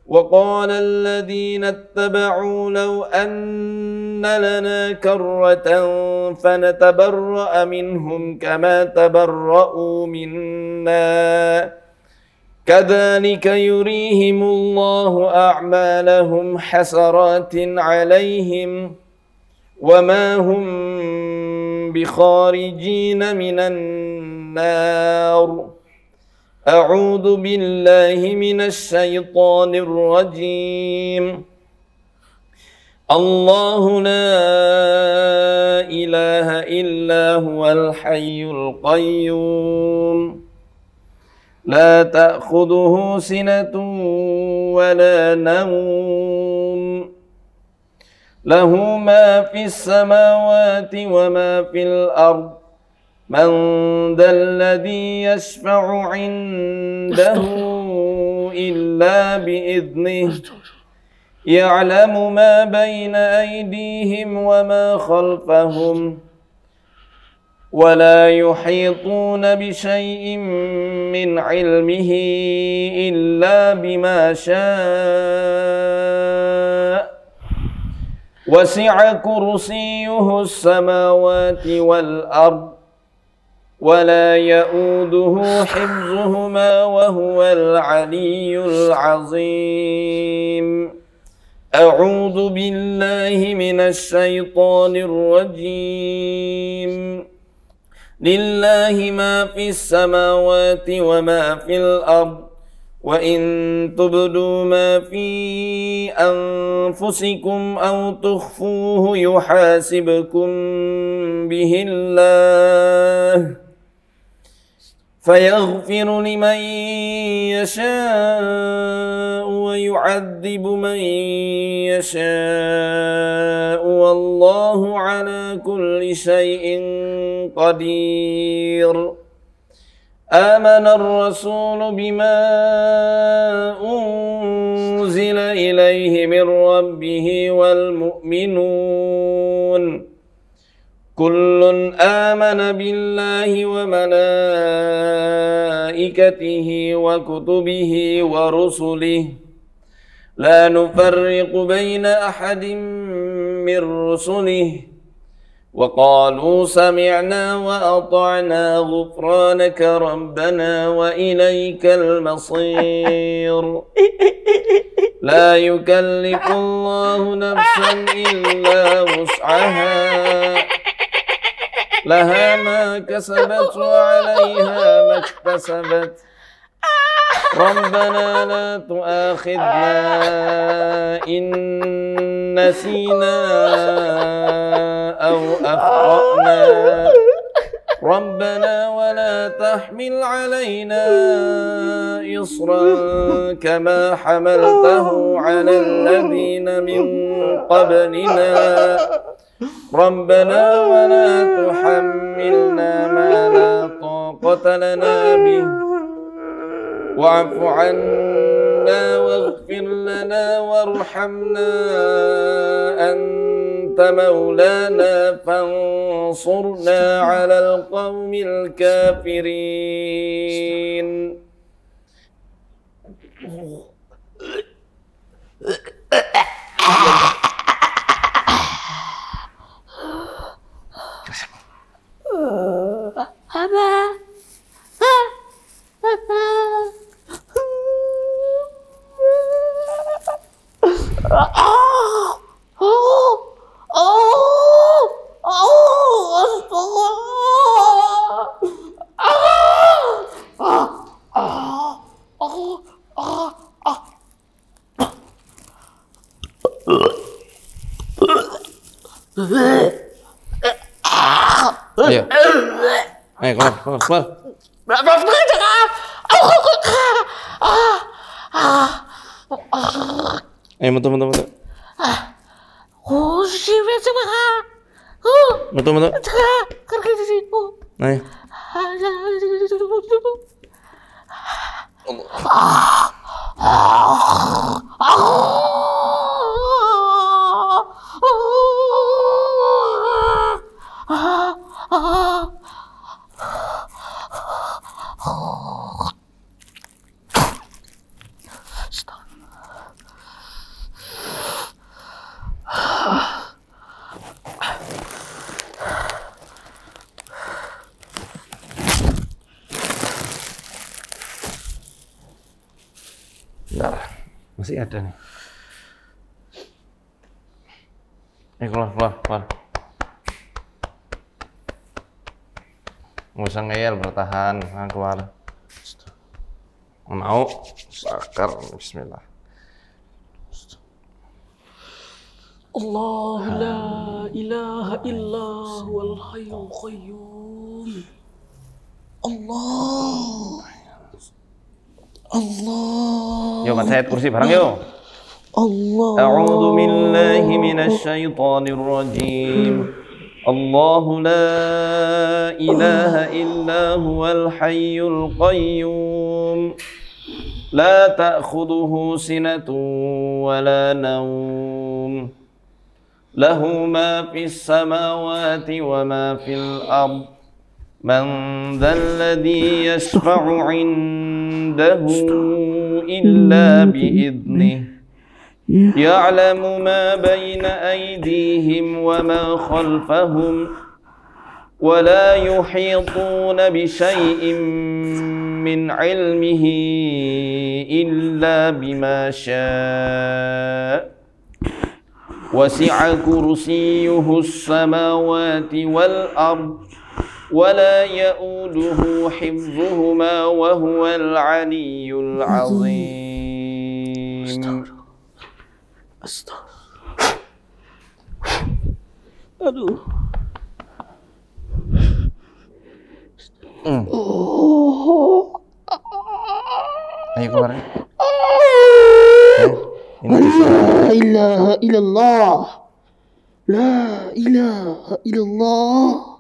وقال الذين اتبعوا لو أن لنا كرة فنتبرأ منهم كما تبرأوا منا كذلك يريهم الله أعمالهم حسرات عليهم وما هم بخارجين من النار أعوذ بالله من الشيطان الرجيم الله لا إله إلا هو الحي القيوم لا تأخذه سنة ولا نوم له ما في السماوات وما في الأرض من ذا الذي يشفع عنده إلا بإذنه يعلم ما بين أيديهم وما خلفهم ولا يحيطون بشيء من علمه إلا بما شاء وسع كرسيه السماوات والأرض ولا يؤوده حفظهما وهو العلي العظيم أعوذ بالله من الشيطان الرجيم لله ما في السماوات وما في الأرض وإن تبدوا ما في أنفسكم أو تخفوه يحاسبكم به الله فيغفر لمن يشاء ويعذب من يشاء والله على كل شيء قدير آمن الرسول بما أنزل إليه من ربه والمؤمنون كل آمن بالله وملائكته وكتبه ورسله لا نفرق بين أحد من رسله وقالوا سمعنا وأطعنا غفرانك ربنا وإليك المصير لا يكلف الله نفسا إلا وسعها لها ما كسبت وعليها ما اكتسبت ربنا لا تؤاخذنا إن نسينا أو أخطأنا ربنا ولا تحمل علينا إصرا كما حملته على الذين من قبلنا ربنا ولا تحملنا ما لا طاقة لنا به واعف عنا واغفر لنا وارحمنا أنت مولانا فانصرنا على القوم الكافرين. Ayo, keluar. Ayo, betul. Betul. Ayo. Bentar, masih ada nih. Keluar. Nggak usah ngeyel, bertahan. Nah, keluar. Mau sakar. Bismillah. Allah la ilaha illa huwal hayyul qayyum. Allah. Yuk, saya kursi bareng yuk. Allah. A'udzu billahi minasy syaithanir rajim. Allahu la ilaha illa huwal hayyul qayyum. La ta'khudhuhu sinatun wa la nawm. Lahu ma fis samawati wa ma fil ardh. Man dzalladzi yashfa'u 'indahu illa bi'idhnihi ya'lamu ma bayna aydihim wa ma khalfahum wa la yuhituna bi syai'in min 'ilmihi illa bima syaa' wasi'a kursiyyuhu as-samawati wal ardh ولا يؤوده حفظهما وهو العلي العظيم. Aduh. Ayo keluar. La ilaha illallah. La ilaha illallah.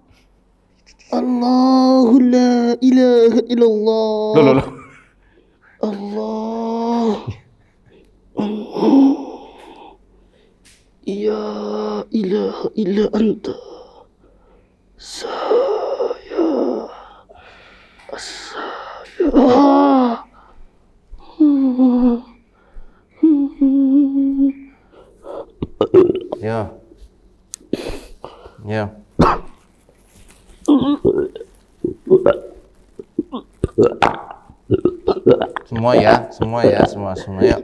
Allahu la ilaha illallah. Loh. Allah. Ya ilaha illa anta. Saya. Ya. Ya. Semua ya, semua ya.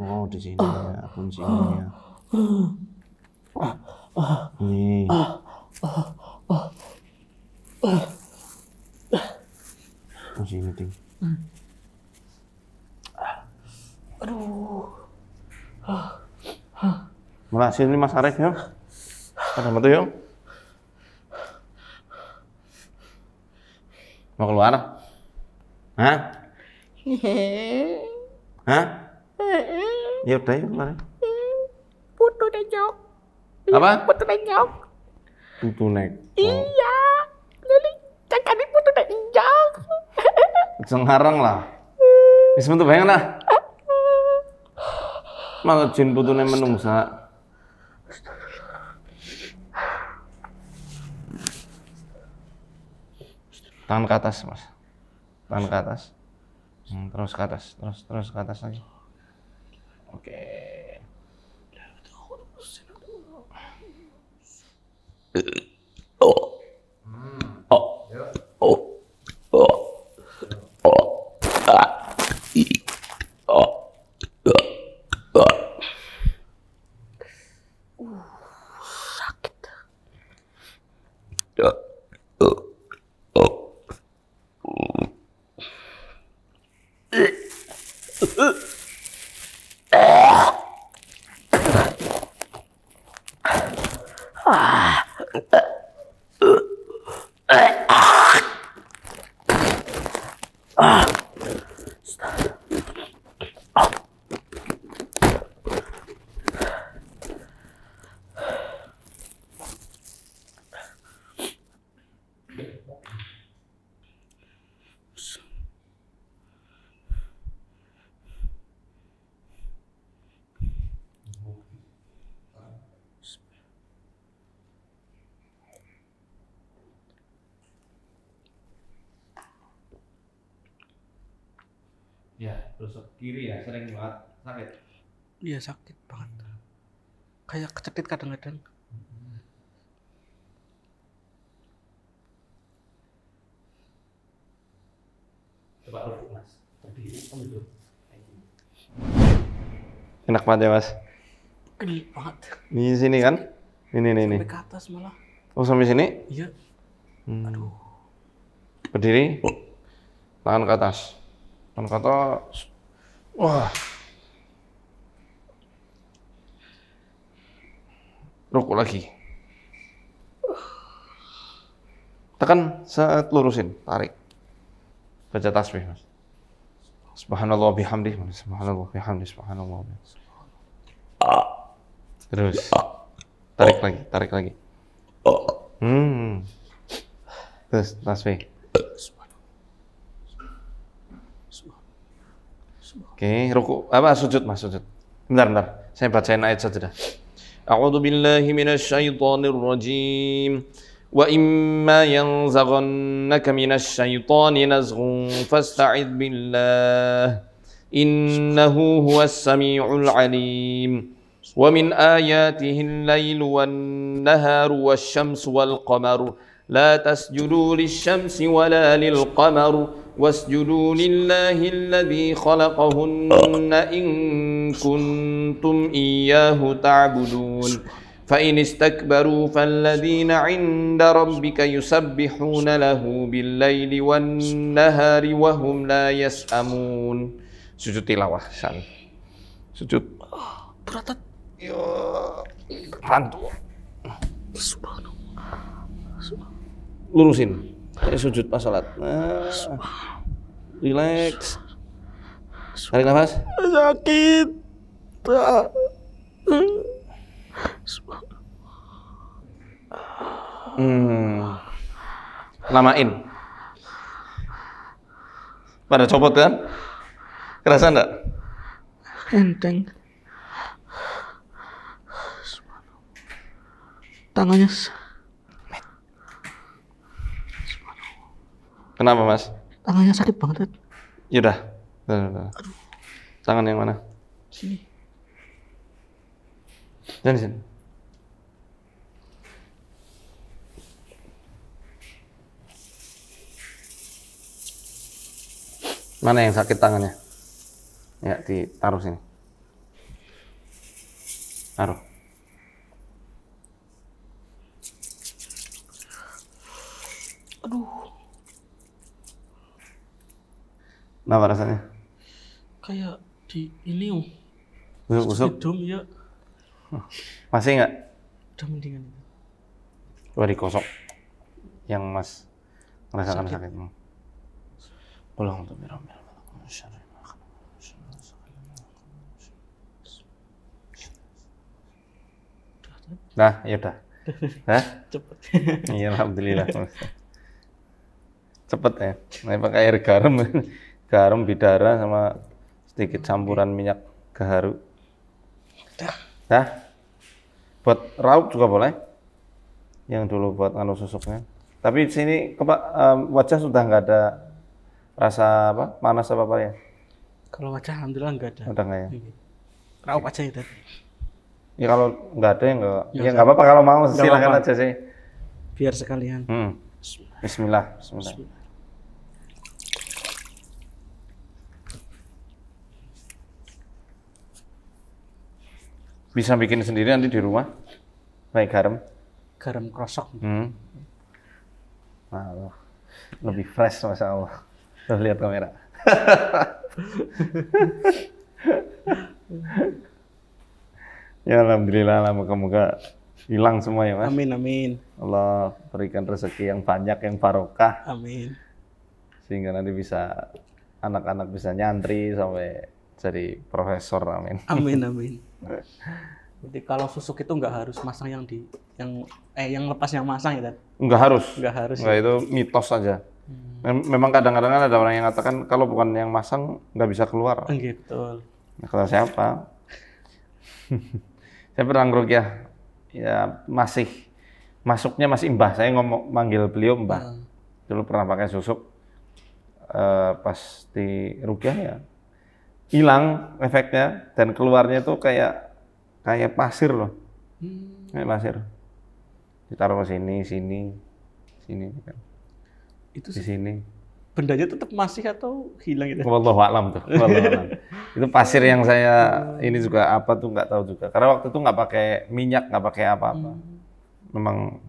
Oh, di sini ya, kuncinya. Nih. Oh, sini ting. Malah sini Mas Arif ya. Ada bantu yuk. Mau keluar? Hah? Hah? Ya udah yuk keluar. Putu nejok. Apa? Putu nejok. Putu nek. Iya. Jadi cakap di putu nejok. Sengarang lah. Wis metu bae lah. Malah jin putune menungsa. Tangan ke atas, Mas. Tangan ke atas. Terus ke atas, terus ke atas lagi. Oke. Ya, tusuk kiri ya, sering banget sakit. Iya sakit banget. Kayak kecetit kadang-kadang. Coba rukuk Mas. Enak banget ya Mas. Gede banget. Di sini kan? Ini. Sampai ke atas malah. Oh sampai sini? Iya. Aduh. Berdiri. Tangan ke atas. Tangan ke atas. Wah. Rukuk lagi. Tekan saat lurusin, tarik. Baca tasbih, Mas. Subhanallah bihamdih, subhanallah bihamdih, subhanallah. Terus. Tarik lagi. Terus tasbih. Oke, ruku apa sujud Mas, sujud. Bentar. Saya bacain ayat saja dah. A'udzu billahi minasyaitonir rajim. Wa imma yanzaghannaka minasyaitonir nazghun fasta'idz billah. Innahu huwas samiul alim. Wa min ayatihi al-lailu wan-naharu wasyamsu wal-qamaru la tasjudu lisyamsi wala lil-qamari wasjudu lillahi alladhi khalaqahunna in kuntum iyyahu ta'budun fa in istakbaru falladhina 'inda rabbika yusabbihuna lahu bil-laili wan-nahari wa hum la yas'amun. Sujud tilawah san. Sujud. Berat. Yo, rantu. Subhanallah. Lurusin. Kayak sujud pas salat. Nah, relax. Tarik nafas. Sakit. Lamain. Pada copot kan? Kerasa enggak? Enteng. Tangannya Kenapa, Mas? tangannya sakit banget. Yaudah. Udah. Tangan yang mana? Sini. Dan sini. Mana yang sakit tangannya? Ya, ditaruh sini. Taruh. Aduh, Kenapa rasanya? kayak di ini Busuk-busuk? hidung ya. Masih nggak? Udah mendingan. Coba dikosok. Yang Mas merasakan sakit. Pulang untuk miram. Nah, ya udah. Hah? Cepet. Iya, alhamdulillah. Cepet ya. Nah, pakai air garam, garam bidara sama sedikit campuran minyak gaharu. Dah. Buat raup juga boleh. Yang dulu buat anu susuknya. Tapi di sini wajah sudah nggak ada rasa apa panas apa ya? Kalau wajah alhamdulillah enggak ada. Udah nggak ya? Raup aja ya tadi. Ya kalau nggak ada ya nggak. Ya, Ya nggak apa-apa kalau mau nggak silakan apa-apa. aja sih. Biar sekalian. Bismillah. Bismillah. Bisa bikin sendiri nanti di rumah. Pakai garam. Garam krosok. Nah, lebih fresh masya Allah. Tuh, lihat kamera. Ya alhamdulillah, moga-moga hilang semua ya Mas. Amin amin. Allah berikan rezeki yang banyak, yang barokah, Amin. sehingga nanti bisa anak-anak bisa nyantri sampai jadi profesor, amin. Amin amin. Jadi kalau susuk itu nggak harus masang yang lepas yang masang ya, Dad? Enggak harus. Nggak harus. Enggak, itu mitos saja. Memang kadang-kadang ada orang yang mengatakan kalau bukan yang masang nggak bisa keluar. Enggak, betul. Nah, kata siapa? Saya pernah ngeruqyah, ya masuknya masih Mbah. Saya manggil beliau Mbah. Dulu pernah pakai susuk, pas di ruqyah ya hilang efeknya dan keluarnya itu kayak pasir loh, kayak pasir. Ditaruh ke sini kan. Itu Di sini. bendanya tetap masih atau hilang itu? Wallahu a'lam tuh. Wallahu a'lam. Itu pasir yang saya ini juga apa tuh nggak tahu juga. Karena waktu itu nggak pakai minyak, nggak pakai apa-apa. Memang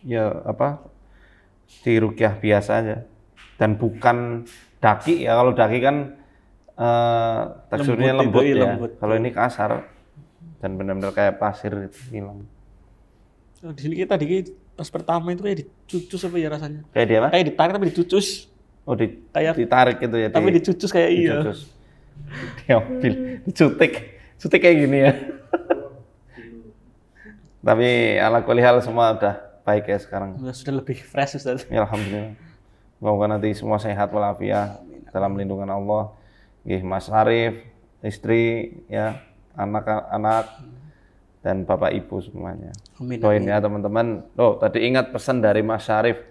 ya apa di ruqyah biasa aja. Dan bukan daki ya. Kalau daki kan teksturnya lembut ya. Lembut. Kalau ini kasar dan benar-benar kayak pasir itu hilang. Oh, di sini kita pas pertama itu kayak dicucus apa ya rasanya? Kayak dia apa? Kayak ditarik tapi dicucus. Oh, Kayak- ditarik gitu ya. Tapi dicucus kayak iya. Dicucus. Diambil, dicutik kayak gini ya. Tapi ala kulli hal semua udah baik ya sekarang. Sudah lebih fresh Ustaz. Ya alhamdulillah. Semoga nanti semua sehat walafiat dalam lindungan Allah. Nggih, Mas Arif, istri ya, anak-anak dan Bapak Ibu semuanya. Amin. Doain ya teman-teman. Oh, tadi ingat pesan dari Mas Syarif.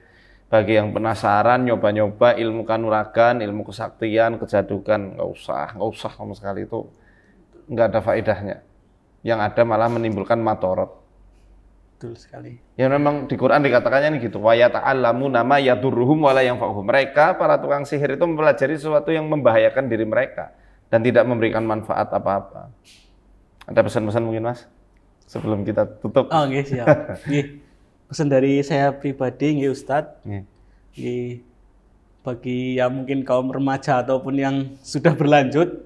Bagi yang penasaran, nyoba-nyoba ilmu kanuragan, ilmu kesaktian, kejadukan, nggak usah sama sekali itu nggak ada faedahnya. Yang ada malah menimbulkan madorot. Betul sekali. Ya memang di Quran dikatakannya nih gitu. Wa yata'allamuna ma yadurruhum wa la yanfa'uhum. Mereka para tukang sihir itu mempelajari sesuatu yang membahayakan diri mereka dan tidak memberikan manfaat apa-apa. Ada pesan-pesan mungkin Mas? Sebelum kita tutup. Oh, nggih siap. Nggih. Pesan dari saya pribadi nggih Ustadz. Nggih. Bagi yang mungkin kaum remaja ataupun yang sudah berlanjut,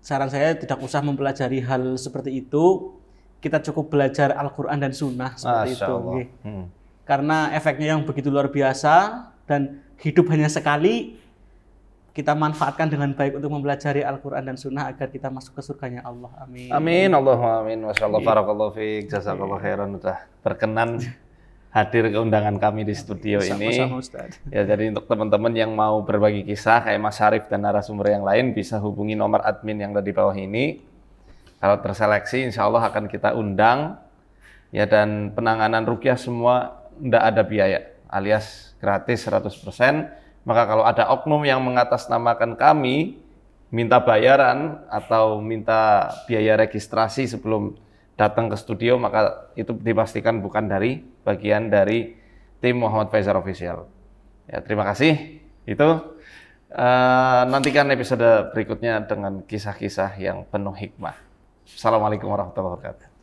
saran saya tidak usah mempelajari hal seperti itu. Kita cukup belajar Al-Quran dan Sunnah seperti Masya itu. Allah. Nggih. Karena efeknya yang begitu luar biasa dan hidup hanya sekali, kita manfaatkan dengan baik untuk mempelajari Al-Quran dan Sunnah agar kita masuk ke surganya Allah. Amin. Amin, Allahumma amin. Masya Allah, barakallahu fiik, jazakallahu khairan, udah berkenan hadir ke undangan kami di studio ini. Sama-sama, Ustaz. Ya, jadi untuk teman-teman yang mau berbagi kisah kayak Mas Syarif dan narasumber yang lain bisa hubungi nomor admin yang ada di bawah ini. Kalau terseleksi, insya Allah akan kita undang. Ya, dan penanganan ruqyah semua tidak ada biaya, alias gratis 100%. Maka kalau ada oknum yang mengatasnamakan kami, minta bayaran atau minta biaya registrasi sebelum datang ke studio, maka itu dipastikan bukan dari bagian dari tim Muhammad Faizar Official. Ya, terima kasih. Itu nantikan episode berikutnya dengan kisah-kisah yang penuh hikmah. Assalamualaikum warahmatullahi wabarakatuh.